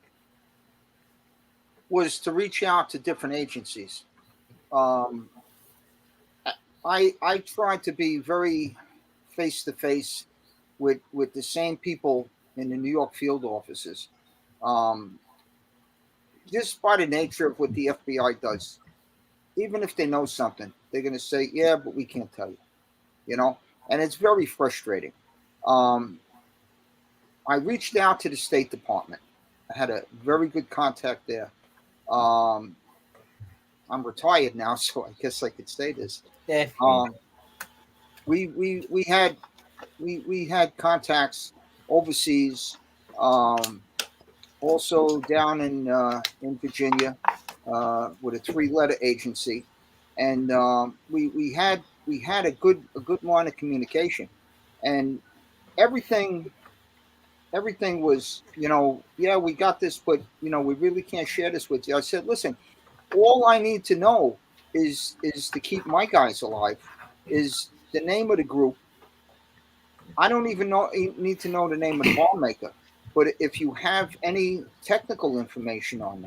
Was to reach out to different agencies. I tried to be very face-to-face with the same people in the New York field offices. Just by the nature of what the FBI does, even if they know something, they're going to say, yeah, but we can't tell you, you know, and it's very frustrating. I reached out to the State Department. I had a very good contact there. I'm retired now, so I guess I could say this. We had contacts overseas, also down in Virginia with a 3-letter agency, and we had a good line of communication, and everything was, you know, yeah, we got this, but you know, we really can't share this with you. I said, listen, all I need to know is to keep my guys alive, is the name of the group. I don't even need to know the name of the bomb maker, but if you have any technical information on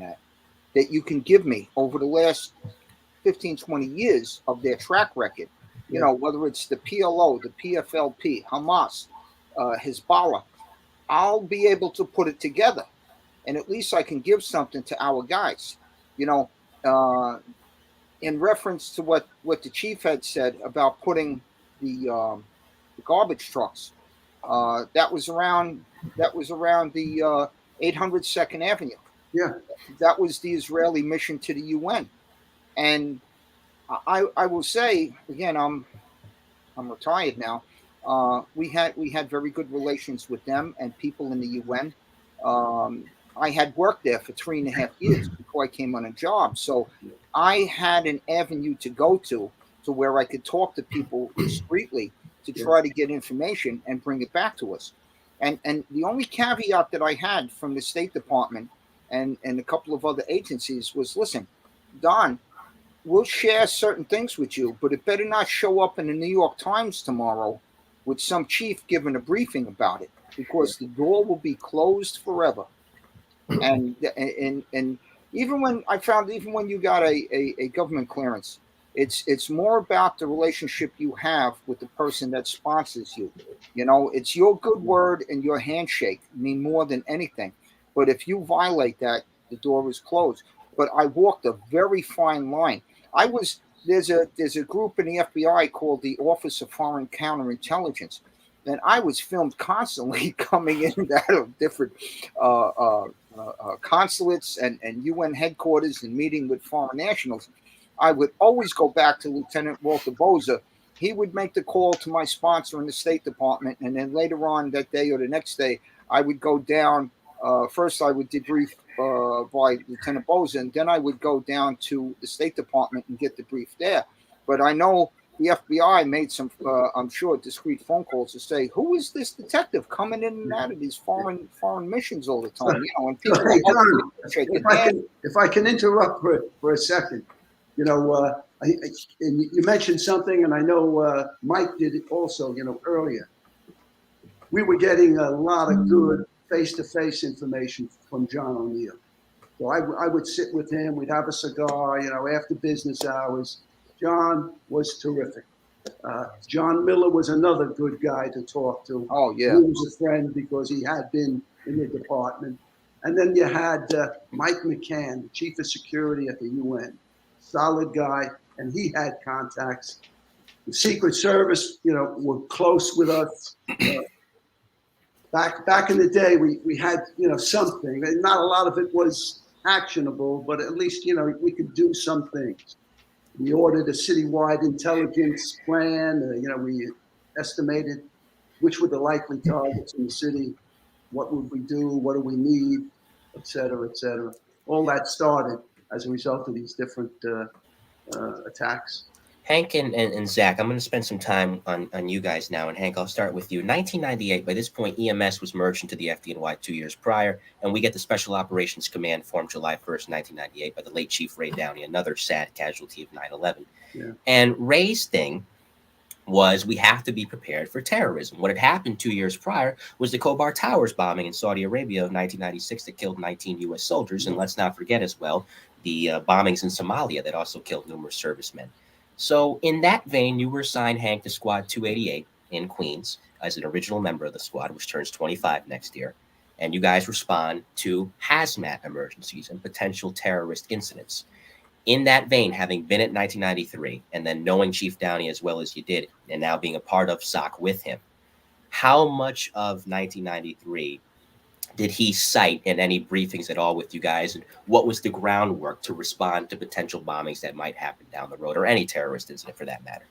that you can give me over the last 15, 20 years of their track record, you know, whether it's the PLO, the PFLP, Hamas, Hezbollah, I'll be able to put it together, and at least I can give something to our guys, you know, in reference to what the chief had said about putting the garbage trucks. That was around the 802nd Avenue. Yeah, that was the Israeli mission to the UN, and I will say again, I'm retired now. We had very good relations with them and people in the UN. I had worked there for 3.5 years before I came on a job, so I had an avenue to go to where I could talk to people discreetly to try to get information and bring it back to us. And the only caveat that I had from the State Department and a couple of other agencies was, listen, Don, we'll share certain things with you, but it better not show up in the New York Times tomorrow with some chief giving a briefing about it, because the door will be closed forever. And even when you got a government clearance, it's more about the relationship you have with the person that sponsors you. You know, it's your good word and your handshake mean more than anything. But if you violate that, the door is closed. But I walked a very fine line. There's a group in the FBI called the Office of Foreign Counterintelligence, and I was filmed constantly coming in and out of different consulates and UN headquarters and meeting with foreign nationals. I would always go back to Lieutenant Walter Boza. He would make the call to my sponsor in the State Department, and then later on that day or the next day, I would go down. First, I would debrief by Lieutenant Boza, and then I would go down to the State Department and get the brief there. But I know the FBI made some, I'm sure, discreet phone calls to say, who is this detective coming in and out of these foreign missions all the time? You know, and people. Hey, Don, if I can interrupt for a second, you know, you mentioned something, and I know Mike did it also, you know, earlier. We were getting a lot of good face-to-face information from John O'Neill. So I would sit with him. We'd have a cigar, you know, after business hours. John was terrific. John Miller was another good guy to talk to. Oh, yeah. He was a friend because he had been in the department. And then you had Mike McCann, the chief of security at the UN. Solid guy, and he had contacts. The Secret Service, you know, were close with us. Back in the day, we had, you know, something. And not a lot of it was actionable, but at least, you know, we could do some things. We ordered a citywide intelligence plan. You know, we estimated which were the likely targets in the city. what would we do, what do we need, et cetera, et cetera. All that started as a result of these different attacks. Hank and Zach, I'm going to spend some time on you guys now. And Hank, I'll start with you. 1998, by this point, EMS was merged into the FDNY 2 years prior, and we get the Special Operations Command formed July 1st, 1998 by the late Chief Ray Downey, another sad casualty of 9/11. Yeah. And Ray's thing was we have to be prepared for terrorism. What had happened 2 years prior was the Khobar Towers bombing in Saudi Arabia of 1996 that killed 19 U.S. soldiers. And let's not forget as well the bombings in Somalia that also killed numerous servicemen. So in that vein, you were assigned, Hank, to Squad 288 in Queens as an original member of the squad, which turns 25 next year. And you guys respond to hazmat emergencies and potential terrorist incidents. In that vein, having been at 1993 and then knowing Chief Downey as well as you did, and now being a part of SOC with him, how much of 1993 did he cite in any briefings at all with you guys? And what was the groundwork to respond to potential bombings that might happen down the road, or any terrorist incident for that matter?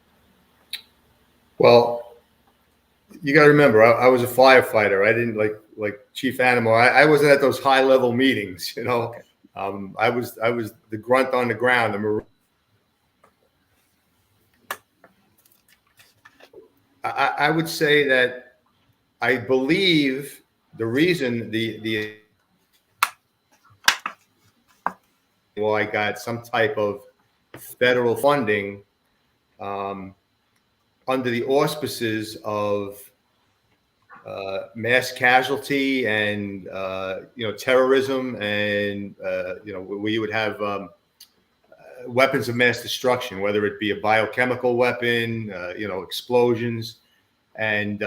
Well, you got to remember, I was a firefighter. I didn't like Chief Anemone. I wasn't at those high level meetings, you know. Okay. I was the grunt on the ground. I would say that I believe the reason the I got some type of federal funding under the auspices of mass casualty and terrorism, and we would have weapons of mass destruction, whether it be a biochemical weapon, explosions, and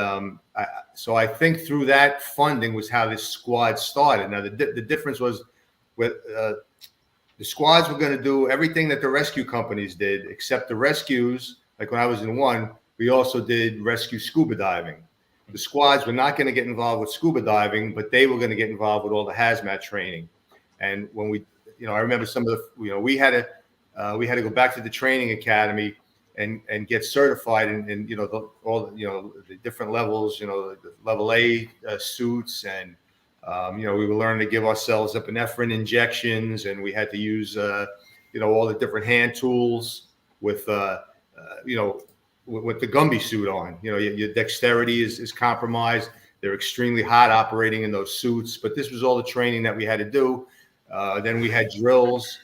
so I think through that funding was how this squad started. Now the difference was with the squads were going to do everything that the rescue companies did, except the rescues. Like when I was in one, we also did rescue scuba diving. The squads were not going to get involved with scuba diving, but they were going to get involved with all the hazmat training. And when we, I remember some of the, we had to go back to the training academy and get certified in all the different levels, the level A suits, and we were learning to give ourselves epinephrine injections, and we had to use all the different hand tools with with the Gumby suit on. Your dexterity is compromised. They're extremely hot operating in those suits, but this was all the training that we had to do. Then we had drills.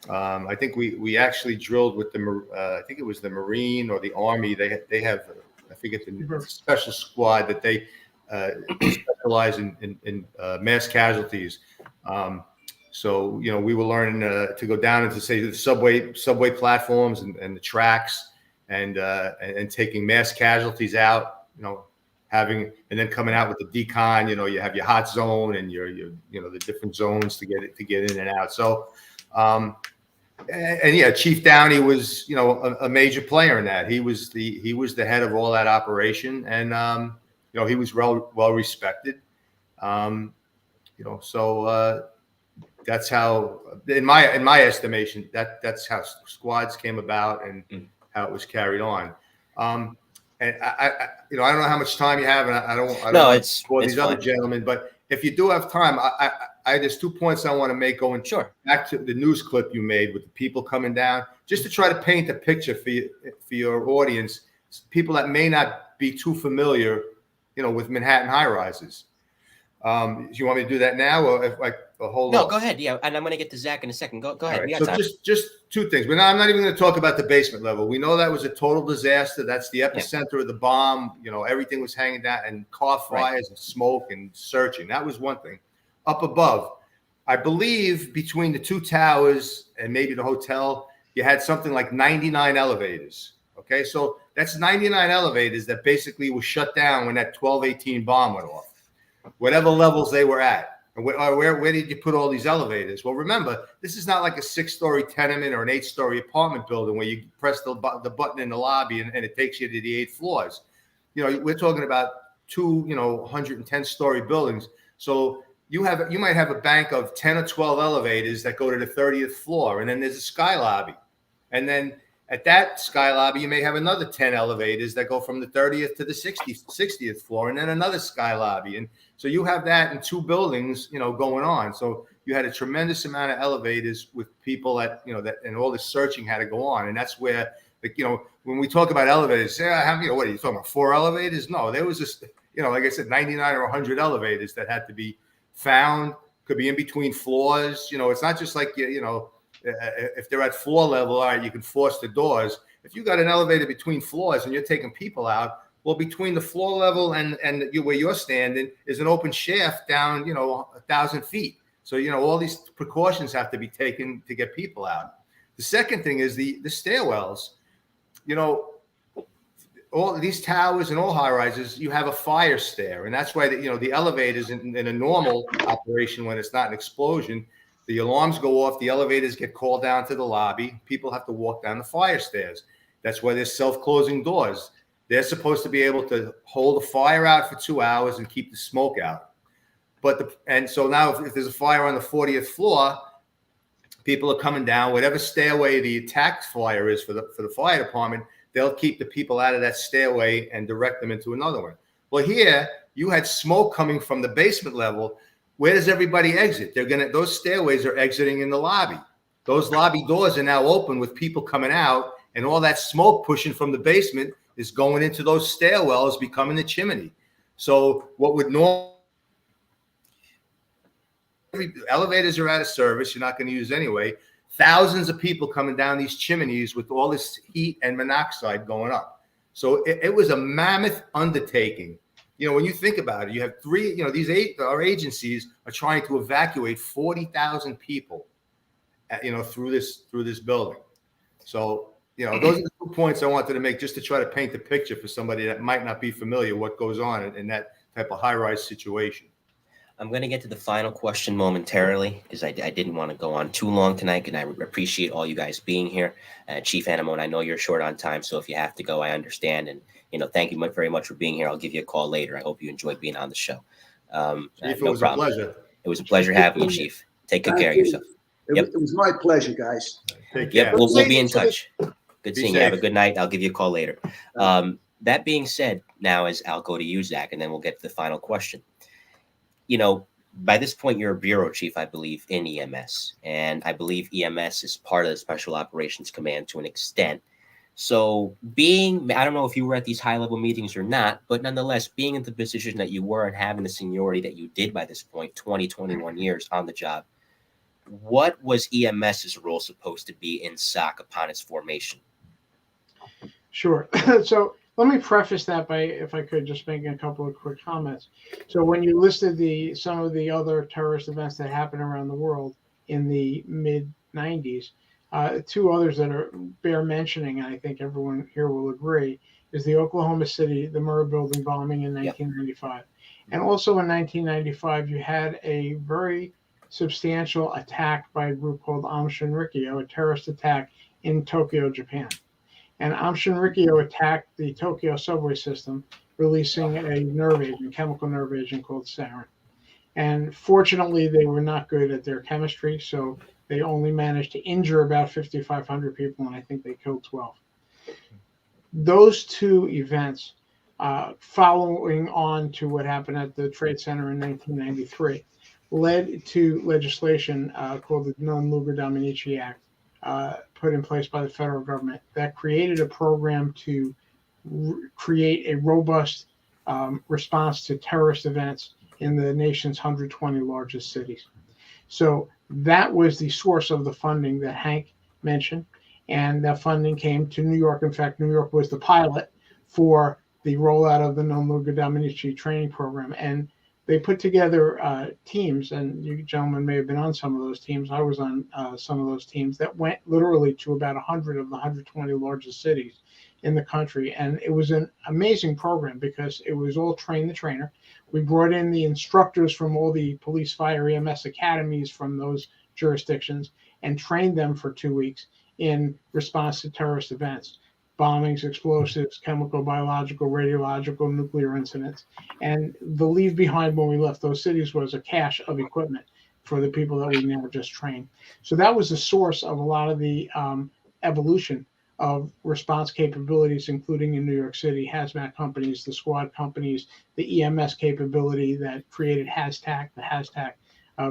I think we actually drilled with I think it was the Marine or the Army. They have, I forget the special squad that they specialize in mass casualties. So we were learning to go down into, say, the subway platforms and the tracks, and taking mass casualties out. And then coming out with the decon. You have your hot zone and your the different zones to get in and out. So. And yeah, Chief Downey was, a major player in that. He was the head of all that operation, and he was well respected. So that's how, in my estimation, that's how squads came about and how it was carried on. And I don't know how much time you have, and I don't know for these other gentlemen, but if you do have time, there's 2 points I want to make going back to the news clip you made with the people coming down, just to try to paint a picture for your audience, people that may not be too familiar, with Manhattan high rises. Do you want me to do that now, or hold on? No, go ahead. Yeah, and I'm going to get to Zach in a second. Go ahead. Right. So just two things. But I'm not even going to talk about the basement level. We know that was a total disaster. That's the epicenter of the bomb. Everything was hanging down, and car fires and smoke and searching. That was one thing. Up above, I believe between the two towers and maybe the hotel, you had something like 99 elevators. Okay, so that's 99 elevators that basically were shut down when that 12/18 bomb went off. Whatever levels they were at. And where did you put all these elevators? Well, remember, this is not like a 6-story tenement or an 8-story apartment building where you press the button in the lobby and it takes you to the 8 floors. We're talking about two, 110-story buildings. So you might have a bank of 10 or 12 elevators that go to the 30th floor, and then there's a sky lobby, and then At that sky lobby, you may have another 10 elevators that go from the 30th to the 60th floor, and then another sky lobby. And so you have that in 2 buildings, going on. So you had a tremendous amount of elevators with people that and all the searching had to go on. And that's where, when we talk about elevators, what are you talking about? 4 elevators? No, there was just, like I said, 99 or 100 elevators that had to be found, could be in between floors. It's not just like, if they're at floor level, all right, you can force the doors. If you got an elevator between floors and you're taking people out, well, between the floor level and where you're standing is an open shaft down, 1,000 feet. So, all these precautions have to be taken to get people out. The second thing is the stairwells. All these towers and all high rises, you have a fire stair. And that's why, the elevators in a normal operation, when it's not an explosion, the alarms go off, the elevators get called down to the lobby. People have to walk down the fire stairs. That's why there's self-closing doors. They're supposed to be able to hold the fire out for 2 hours and keep the smoke out. And so now if there's a fire on the 40th floor, people are coming down, whatever stairway the attack fire is for the fire department, they'll keep the people out of that stairway and direct them into another one. Well, here you had smoke coming from the basement level. Where does everybody exit? Those stairways are exiting in the lobby. Those lobby doors are now open with people coming out, and all that smoke pushing from the basement is going into those stairwells, becoming the chimney. So what would elevators are out of service, you're not going to use anyway. Thousands of people coming down these chimneys with all this heat and monoxide going up. So it was a mammoth undertaking. When you think about it, you have 3, our agencies are trying to evacuate 40,000 people, through this building. So, those are the 2 points I wanted to make just to try to paint the picture for somebody that might not be familiar what goes on in that type of high-rise situation. I'm going to get to the final question momentarily because I didn't want to go on too long tonight, and I appreciate all you guys being here. Chief Anemone, I know you're short on time, so if you have to go, I understand. And, thank you very much for being here. I'll give you a call later. I hope you enjoyed being on the show. Chief, it was a pleasure. It was a pleasure having you, Chief. Take good care of yourself. It was my pleasure, guys. Take care. Yep, we'll be in touch. Good seeing you. safe. Have a good night. I'll give you a call later. That being said, now I'll go to you, Zach, and then we'll get to the final question. By this point, you're a bureau chief, I believe, in EMS. And I believe EMS is part of the Special Operations Command to an extent. So I don't know if you were at these high-level meetings or not, but nonetheless, being in the position that you were and having the seniority that you did by this point, 21 years on the job, what was EMS's role supposed to be in SOC upon its formation? Sure. So let me preface that by, if I could, just make a couple of quick comments. So when you listed some of the other terrorist events that happened around the world in the mid-90s, 2 others that bear mentioning, and I think everyone here will agree, is the Oklahoma City, the Murrah Building bombing in 1995. Yep. And also in 1995, you had a very substantial attack by a group called Aum Shinrikyo, a terrorist attack in Tokyo, Japan. And Aum Shinrikyo attacked the Tokyo subway system, releasing a chemical nerve agent called sarin. And fortunately, they were not good at their chemistry, so they only managed to injure about 5,500 people, and I think they killed 12. Those 2 events, following on to what happened at the Trade Center in 1993, led to legislation called the Non-Lugar Dominici Act, put in place by the federal government that created a program to create a robust response to terrorist events in the nation's 120 largest cities. So that was the source of the funding that Hank mentioned, and that funding came to New York. In fact, New York was the pilot for the rollout of the Non-Lugar Dominici training program, and they put together teams, and you gentlemen may have been on some of those teams. I was on some of those teams that went literally to about 100 of the 120 largest cities in the country. And it was an amazing program because it was all train the trainer. We brought in the instructors from all the police, fire, EMS academies from those jurisdictions and trained them for 2 weeks in response to terrorist events. Bombings, explosives, chemical, biological, radiological, nuclear incidents. And the leave behind when we left those cities was a cache of equipment for the people that we now just trained. So that was the source of a lot of the evolution of response capabilities, including in New York City, hazmat companies, the squad companies, the EMS capability that created the HazTac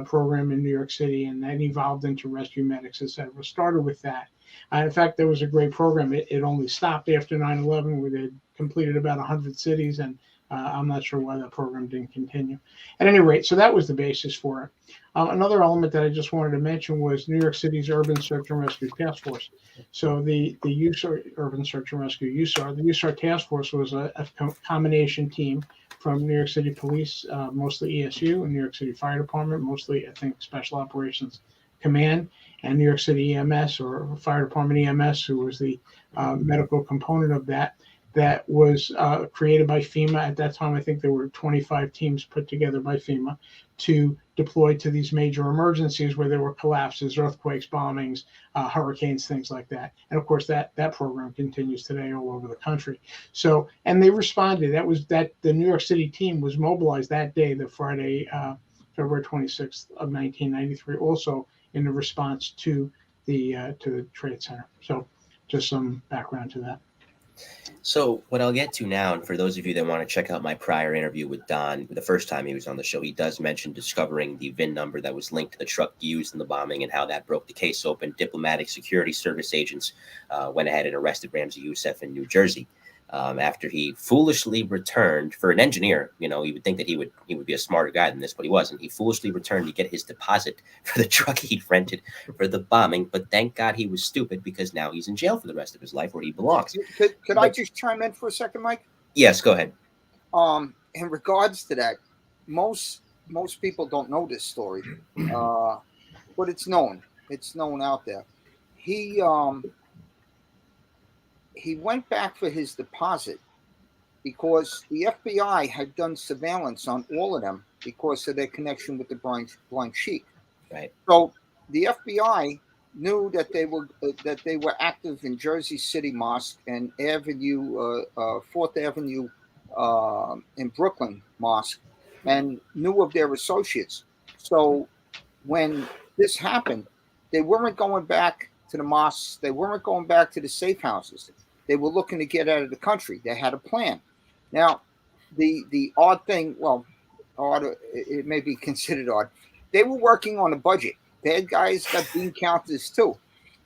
program in New York City, and then evolved into rescue medics, etc. Started with that. In fact, there was a great program. It only stopped after 9/11, where they completed about 100 cities, and I'm not sure why that program didn't continue. At any rate, so that was the basis for it. Another element that I just wanted to mention was New York City's Urban Search and Rescue Task Force. So the USAR, Urban Search and Rescue, USAR, the USAR Task Force was a combination team from New York City Police, mostly ESU, and New York City Fire Department, mostly, I think, Special Operations Command, and New York City EMS, or Fire Department EMS, who was the medical component of that. That was created by FEMA. At that time, I think there were 25 teams put together by FEMA to deploy to these major emergencies where there were collapses, earthquakes, bombings, hurricanes, things like that. And of course, that program continues today all over the country. So, and they responded. The New York City team was mobilized that day, the Friday, February 26th of 1993, also in the response to the Trade Center. So, just some background to that. So what I'll get to now, and for those of you that want to check out my prior interview with Don, the first time he was on the show, he does mention discovering the VIN number that was linked to the truck used in the bombing and how that broke the case open. Diplomatic Security Service agents went ahead and arrested Ramzi Youssef in New Jersey after he foolishly returned. For an engineer, you would think that he would be a smarter guy than this, but he wasn't. He foolishly returned to get his deposit for the truck he'd rented for the bombing, but thank God he was stupid, because now he's in jail for the rest of his life, where he belongs. Could I just chime in for a second, Mike? Yes, go ahead. In regards to that, most people don't know this story, but it's known. It's known out there. He went back for his deposit because the FBI had done surveillance on all of them because of their connection with the Blind Sheik. Right. So the FBI knew that they were active in Jersey City Mosque and Fourth Avenue in Brooklyn Mosque, and knew of their associates. So when this happened, they weren't going back to the mosques. They weren't going back to the safe houses. They were looking to get out of the country. They had a plan. Now, the odd thing, well, odd, it may be considered odd. They were working on a budget. Bad guys got bean counters too,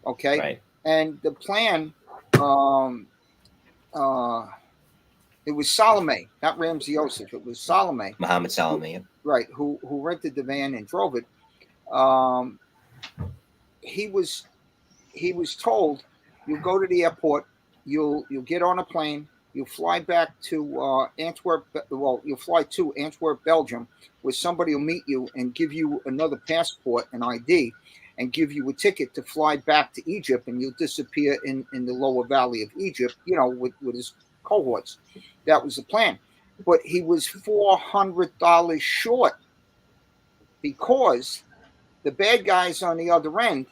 okay? Right. And the plan, it was Salome, not Ramzi Youssef. It was Salome. Mohammed Salome. Right, who rented the van and drove it. He was told, you go to the airport, you'll get on a plane, you fly back to Antwerp. Well, you'll fly to Antwerp, Belgium, where somebody will meet you and give you another passport and ID, and give you a ticket to fly back to Egypt, and you'll disappear in the lower valley of Egypt, with his cohorts. That was the plan. But he was $400 short because the bad guys on the other end,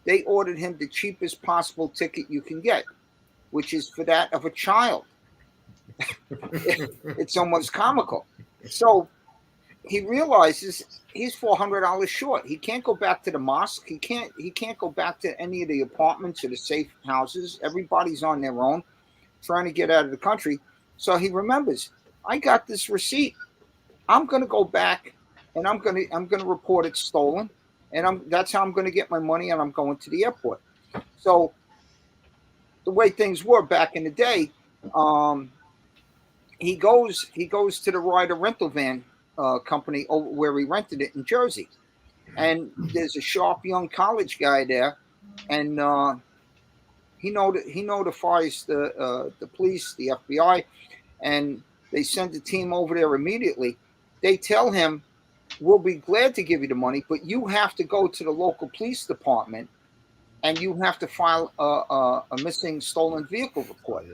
they ordered him the cheapest possible ticket you can get, which is for that of a child. It's almost comical. So he realizes he's $400 short. He can't go back to the mosque. He can't go back to any of the apartments or the safe houses. Everybody's on their own, trying to get out of the country. So he remembers, I got this receipt. I'm going to go back and I'm going to report it stolen, and that's how I'm going to get my money, and I'm going to the airport. So the way things were back in the day, he goes to the Ryder rental van company where he rented it in Jersey, and there's a sharp young college guy there, and he notifies the police, the FBI, and they send a team over there immediately. They tell him, we'll be glad to give you the money, but you have to go to the local police department and you have to file a missing stolen vehicle report.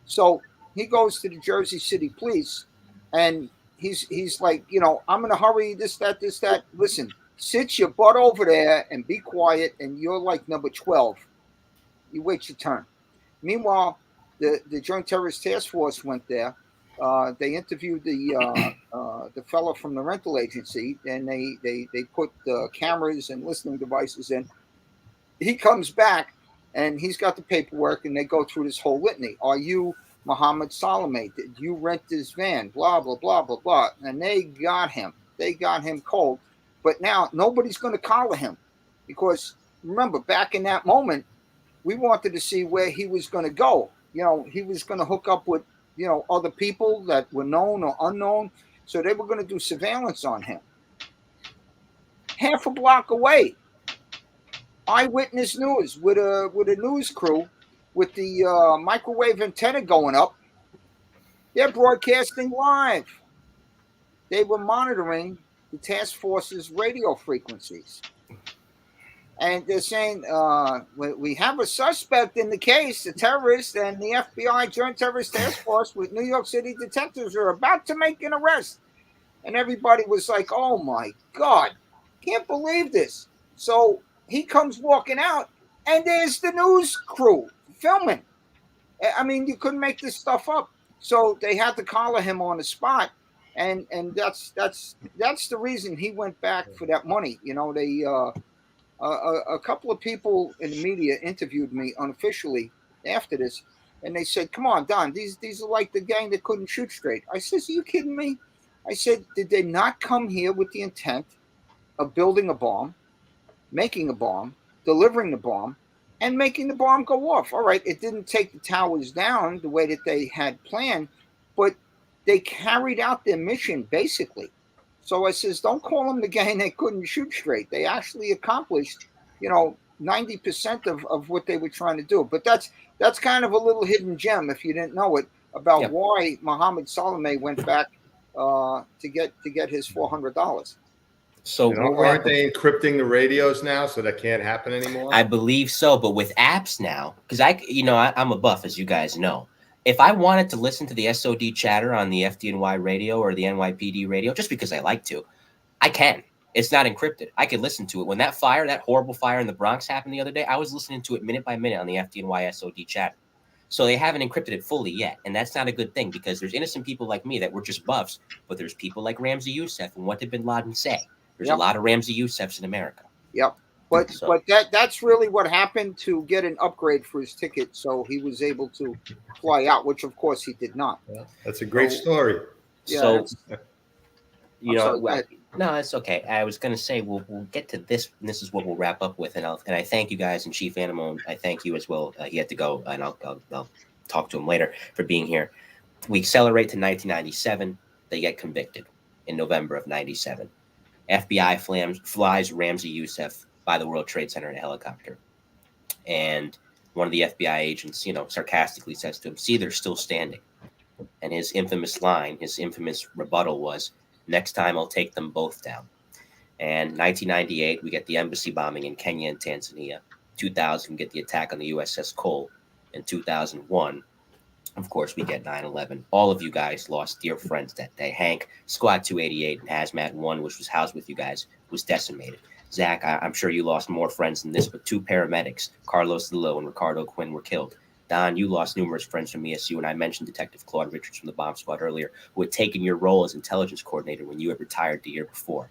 So he goes to the Jersey City Police, and he's like, I'm in a hurry, this, that. Listen, sit your butt over there and be quiet, and you're like number 12. You wait your turn. Meanwhile, the Joint Terrorist Task Force went there. They interviewed the fellow from the rental agency, and they put cameras and listening devices in. He comes back, And he's got the paperwork, and they go through this whole litany. Are you Mohammed Salome? Did you rent this van? Blah, blah, blah, blah, blah. And they got him. They got him cold. But now nobody's going to collar him because, remember, back in that moment, we wanted to see where he was going to go. You know, he was going to hook up with, you know, other people that were known or unknown. So they were going to do surveillance on him. Half a block away, eyewitness news with a news crew with the microwave antenna going up. They're broadcasting live. They were monitoring the task force's radio frequencies. And they're saying, we have a suspect in the case, a terrorist, and the FBI Joint Terrorist Task Force with New York City detectives are about to make an arrest. And everybody was like, oh my God, can't believe this. So he comes walking out, and there's the news crew filming. I mean, you couldn't make this stuff up. So they had to collar him on the spot. And that's the reason he went back for that money. You know, they a couple of people in the media interviewed me unofficially after this, and they said, come on, Don, these are like the gang that couldn't shoot straight. I said, are you kidding me? I said, did they not come here with the intent of building a bomb, making a bomb, delivering the bomb, and making the bomb go off? All right, it didn't take the towers down the way that they had planned, but they carried out their mission, basically. So I says, don't call them the gang that couldn't shoot straight. They actually accomplished, 90% of what they were trying to do. But that's kind of a little hidden gem, if you didn't know it, about why Mohammed Salome went back to get his $400. So aren't they encrypting the radios now, so that can't happen anymore? I believe so, but with apps now, because I'm a buff, as you guys know. If I wanted to listen to the SOD chatter on the FDNY radio or the NYPD radio, just because I like to, I can. It's not encrypted. I could listen to it. When that horrible fire in the Bronx happened the other day, I was listening to it minute by minute on the FDNY SOD chatter. So they haven't encrypted it fully yet. And that's not a good thing because there's innocent people like me that were just buffs, but there's people like Ramzi Youssef. And what did bin Laden say? There's a lot of Ramzi Youssefs in America. Yep. But that's really what happened to get an upgrade for his ticket, so he was able to fly out, which of course he did not. Yeah, that's a great story. Yeah, no, it's okay. I was going to say we'll get to this, and this is what we'll wrap up with. And I thank you guys, and Chief Anemone, I thank you as well. He had to go, and I'll talk to him later for being here. We accelerate to 1997. They get convicted in November of 97. FBI flies Ramzi Youssef by the World Trade Center in a helicopter. And one of the FBI agents, sarcastically says to him, see, they're still standing. And his infamous line, his infamous rebuttal was, next time I'll take them both down. And 1998, we get the embassy bombing in Kenya and Tanzania. 2000, we get the attack on the USS Cole. In 2001, of course, we get 9/11. All of you guys lost dear friends that day. Hank, Squad 288 and Hazmat 1, which was housed with you guys, was decimated. Zach, I'm sure you lost more friends than this, but 2 paramedics, Carlos Lillo and Ricardo Quinn, were killed. Don, you lost numerous friends from ESU, and I mentioned Detective Claude Richards from the bomb squad earlier, who had taken your role as intelligence coordinator when you had retired the year before.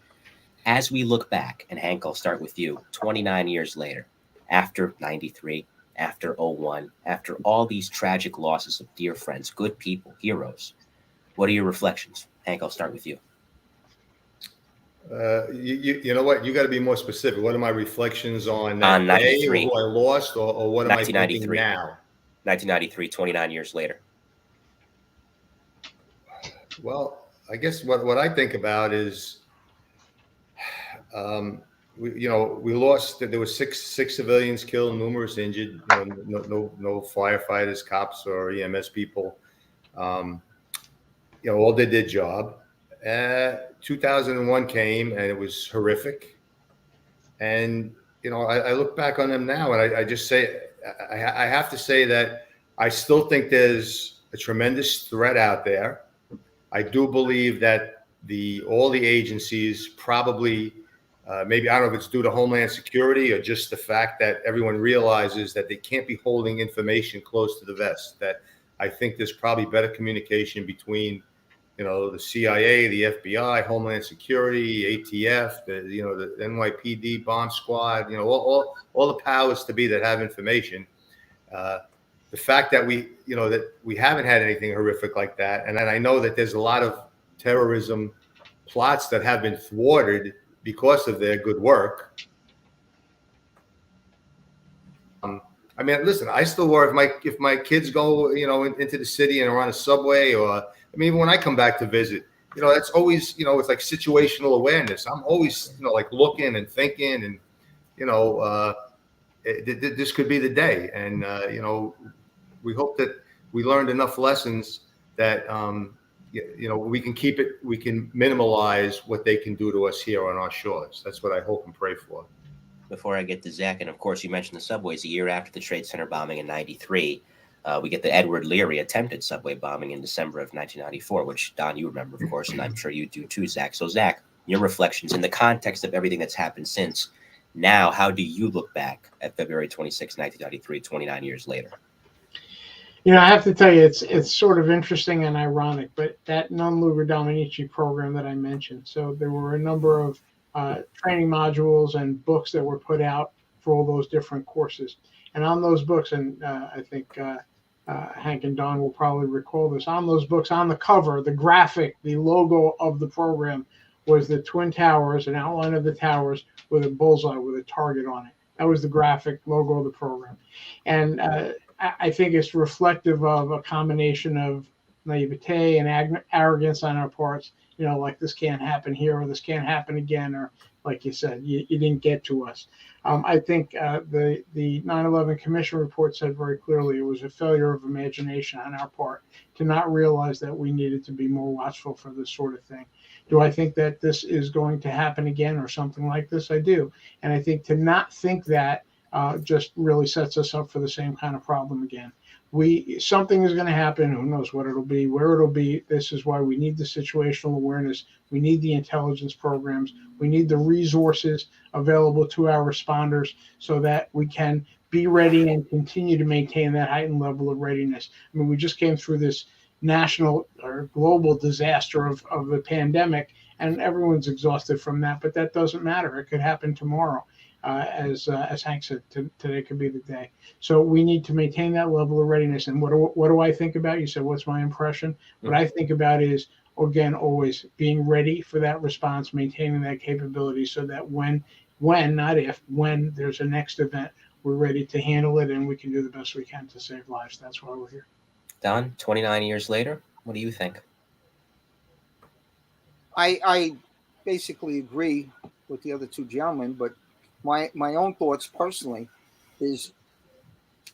As we look back, and Hank, I'll start with you, 29 years later, after 93, after 01, after all these tragic losses of dear friends, good people, heroes, what are your reflections? Hank, I'll start with you. You know what? You got to be more specific. What are my reflections on that day, who I lost, or what am I thinking now? 1993, 29 years later. Well, I guess what I think about is, we lost. There were six civilians killed, numerous injured. No firefighters, cops, or EMS people. All did their job. 2001 came and it was horrific. And, I look back on them now and I just say, I have to say that I still think there's a tremendous threat out there. I do believe that all the agencies probably, maybe, I don't know if it's due to Homeland Security or just the fact that everyone realizes that they can't be holding information close to the vest, that I think there's probably better communication between the CIA, the FBI, Homeland Security, ATF, the NYPD bomb squad, all the powers to be that have information. The fact that we haven't had anything horrific like that, and then I know that there's a lot of terrorism plots that have been thwarted because of their good work. I mean, listen, I still worry if my kids go, into the city and are on a subway, or even when I come back to visit, that's always, it's like situational awareness. I'm always, like looking and thinking, and this could be the day. And we hope that we learned enough lessons that we can keep it, we can minimize what they can do to us here on our shores. That's what I hope and pray for. Before I get to Zach, and of course you mentioned the subways, a year after the Trade Center bombing in 93, we get the Edward Leary attempted subway bombing in December of 1994, which, Don, you remember, of course, and I'm sure you do too, Zach. So, Zach, your reflections in the context of everything that's happened since, now, how do you look back at February 26, 1993, 29 years later? I have to tell you, it's sort of interesting and ironic, but that non lugar dominici program that I mentioned, so there were a number of training modules and books that were put out for all those different courses. And on those books, and I think Hank and Don will probably recall this, on those books, on the cover, the graphic, the logo of the program was the Twin Towers, an outline of the towers with a bullseye with a target on it. That was the graphic logo of the program. And I think it's reflective of a combination of naivete and arrogance on our parts, like this can't happen here, or this can't happen again, or like you said, you didn't get to us. I think the 9/11 Commission report said very clearly it was a failure of imagination on our part to not realize that we needed to be more watchful for this sort of thing. Do I think that this is going to happen again or something like this? I do. And I think to not think that just really sets us up for the same kind of problem again. Something is going to happen. Who knows what it'll be, where it'll be. This is why we need the situational awareness. We need the intelligence programs. We need the resources available to our responders so that we can be ready and continue to maintain that heightened level of readiness. I mean, we just came through this national or global disaster of the pandemic, and everyone's exhausted from that, but that doesn't matter. It could happen tomorrow. As Hank said, today could be the day. So we need to maintain that level of readiness. And what do I think about? You said, what's my impression? What I think about is, again, always being ready for that response, maintaining that capability so that when, not if, when there's a next event, we're ready to handle it and we can do the best we can to save lives. That's why we're here. Don, 29 years later, what do you think? I basically agree with the other two gentlemen, but my own thoughts personally is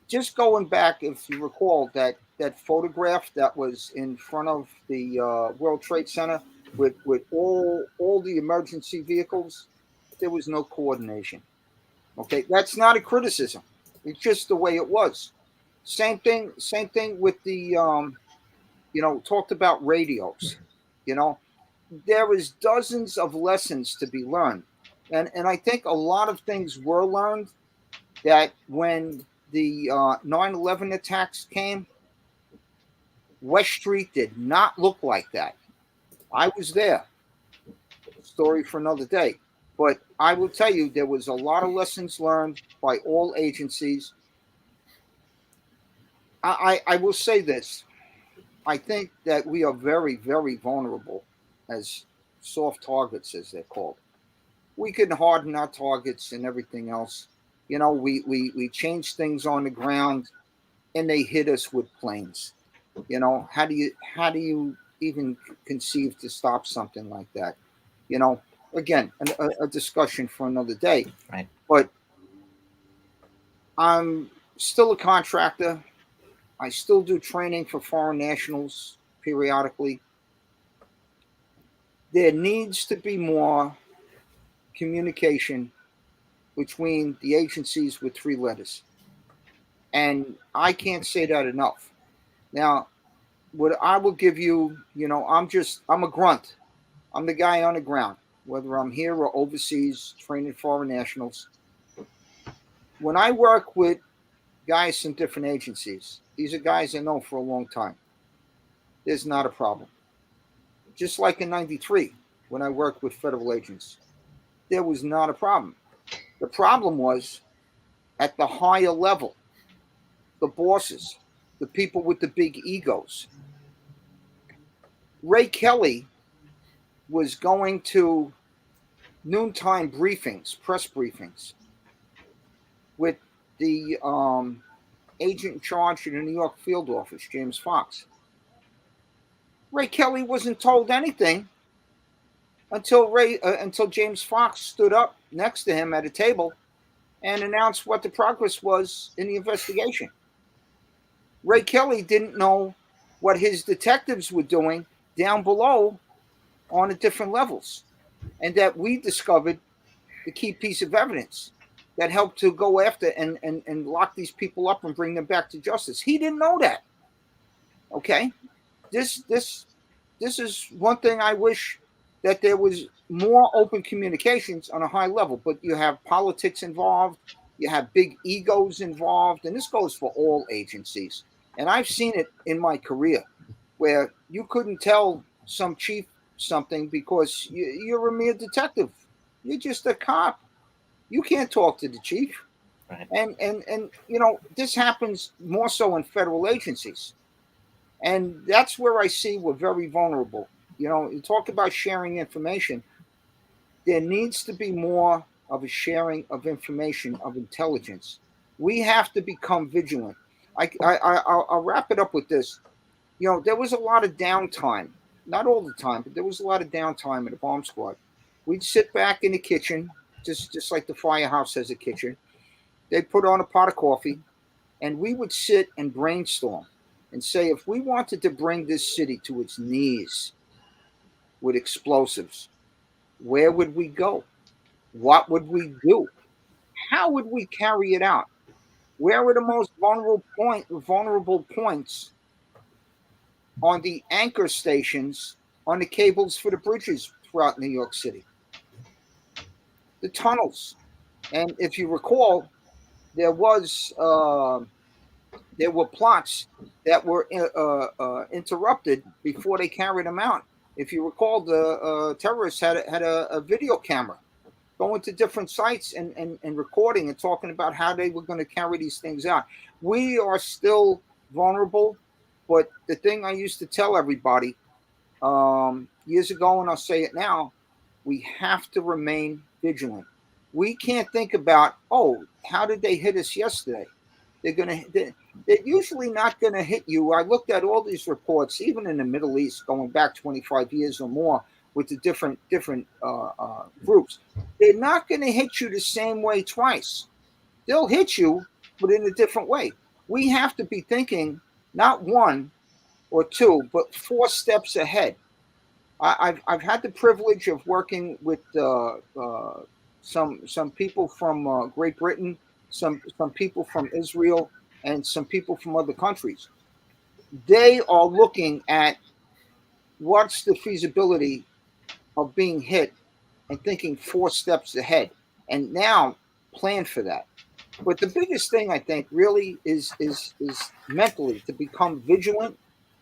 just going back, if you recall, that photograph that was in front of the World Trade Center with all the emergency vehicles, there was no coordination. Okay, that's not a criticism. It's just the way it was. Same thing with the talked about radios. There was dozens of lessons to be learned. And I think a lot of things were learned that when the 9/11 attacks came, West Street did not look like that. I was there. Story for another day. But I will tell you, there was a lot of lessons learned by all agencies. I will say this. I think that we are very, very vulnerable as soft targets, as they're called. We can harden our targets and everything else. We change things on the ground and they hit us with planes. How do you even conceive to stop something like that? Again, a discussion for another day. Right. But I'm still a contractor. I still do training for foreign nationals periodically. There needs to be more communication between the agencies with 3 letters. And I can't say that enough. Now, what I will give you, I'm a grunt. I'm the guy on the ground, whether I'm here or overseas training foreign nationals. When I work with guys from different agencies, these are guys I know for a long time. There's not a problem. just like in '93 when I worked with federal agents. There was not a problem. The problem was at the higher level, the bosses, the people with the big egos. Ray Kelly was going to noontime briefings, press briefings, with the agent in charge of the New York field office, James Fox. Ray Kelly wasn't told anything until James Fox stood up next to him at a table and announced what the progress was in the investigation. Ray Kelly didn't know what his detectives were doing down below on the different levels, and that we discovered the key piece of evidence that helped to go after and lock these people up and bring them back to justice. He didn't know that. Okay, this is one thing I wish that there was more open communications on a high level. But you have politics involved, you have big egos involved, and this goes for all agencies. And I've seen it in my career where you couldn't tell some chief something because you're a mere detective. You're just a cop. You can't talk to the chief. Right. And you know, this happens more so in federal agencies. And that's where I see we're very vulnerable. You know, you talk about sharing information. There needs to be more of a sharing of information, of intelligence. We have to become vigilant. I'll wrap it up with this. You know, there was a lot of downtime, not all the time, but there was a lot of downtime at the bomb squad. We'd sit back in the kitchen, just like the firehouse has a kitchen. They'd put on a pot of coffee, and we would sit and brainstorm and say, if we wanted to bring this city to its knees with explosives, where would we go? What would we do? How would we carry it out? Where are the most vulnerable points on the anchor stations, on the cables for the bridges throughout New York City? The tunnels. And if you recall, there were plots that were interrupted before they carried them out. If you recall, the terrorists had a video camera going to different sites and recording and talking about how they were going to carry these things out. We are still vulnerable, but the thing I used to tell everybody years ago, and I'll say it now, we have to remain vigilant. We can't think about, oh, how did they hit us yesterday? They're usually not going to hit you. I looked at all these reports, even in the Middle East, going back 25 years or more, with the different groups. They're not going to hit you the same way twice. They'll hit you, but in a different way. We have to be thinking not one or two, but 4 steps ahead. I've had the privilege of working with some people from Great Britain, some people from Israel, and some people from other countries. They are looking at what's the feasibility of being hit and thinking 4 steps ahead, and now plan for that. But the biggest thing I think really is mentally to become vigilant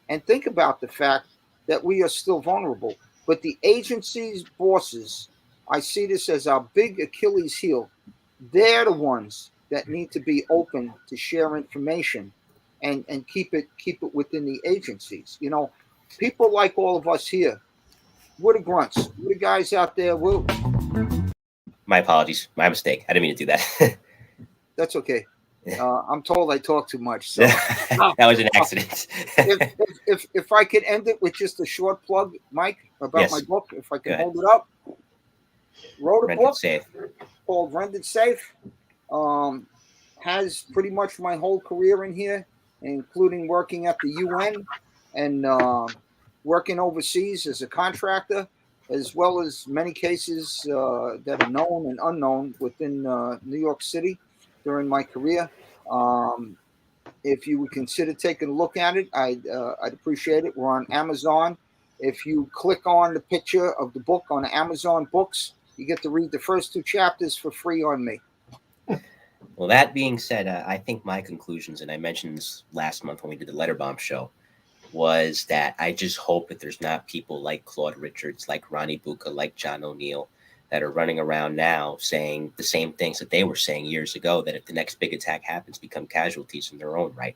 and think about the fact that we are still vulnerable. But the agency's bosses, I see this as our big Achilles heel. They're the ones that need to be open to share information and keep it within the agencies. You know, people like all of us here, we're the grunts. We're the guys out there. My apologies. My mistake. I didn't mean to do that. That's okay. I'm told I talk too much. So that was an accident. if I could end it with just a short plug, Mike, about my book, if I can hold it up. Wrote a Rented book Safe. Called Rented Safe. Has pretty much my whole career in here, including working at the UN and working overseas as a contractor, as well as many cases that are known and unknown within New York City during my career. If you would consider taking a look at it, I'd appreciate it. We're on Amazon. If you click on the picture of the book on Amazon Books, you get to read the first 2 chapters for free on me. Well, that being said, I think my conclusions, and I mentioned this last month when we did the Letter Bomb show, was that I just hope that there's not people like Claude Richards, like Ronnie Bucca, like John O'Neill that are running around now saying the same things that they were saying years ago, that if the next big attack happens, become casualties in their own right.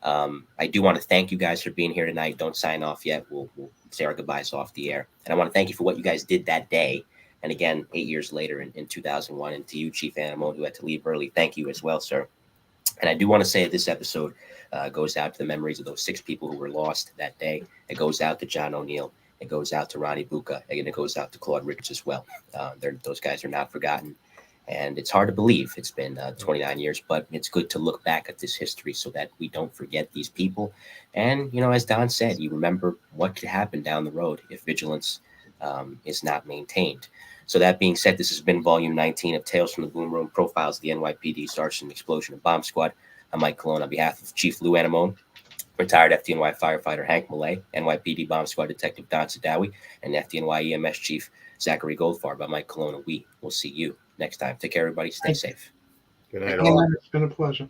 I do want to thank you guys for being here tonight. Don't sign off yet. We'll say our goodbyes off the air. And I want to thank you for what you guys did that day. And again, 8 years later in 2001, and to you, Chief Anemone, who had to leave early, thank you as well, sir. And I do want to say this episode goes out to the memories of those 6 people who were lost that day. It goes out to John O'Neill. It goes out to Ronnie Bucca. And it goes out to Claude Richards as well. Those guys are not forgotten. And it's hard to believe it's been 29 years, but it's good to look back at this history so that we don't forget these people. And, you know, as Don said, you remember what could happen down the road if vigilance is not maintained. So that being said, this has been volume 19 of Tales from the Boom Room, Profiles of the NYPD Arson, Explosion, and Bomb Squad. I'm Mike Colón on behalf of Chief Louis Anemone, retired FDNY firefighter Hank Molle, NYPD Bomb Squad Detective Don Sadowy, and FDNY EMS Chief Zachary Goldfarb. I'm Mike Colón, and we will see you next time. Take care, everybody. Stay safe. Good night, all. It's been a pleasure.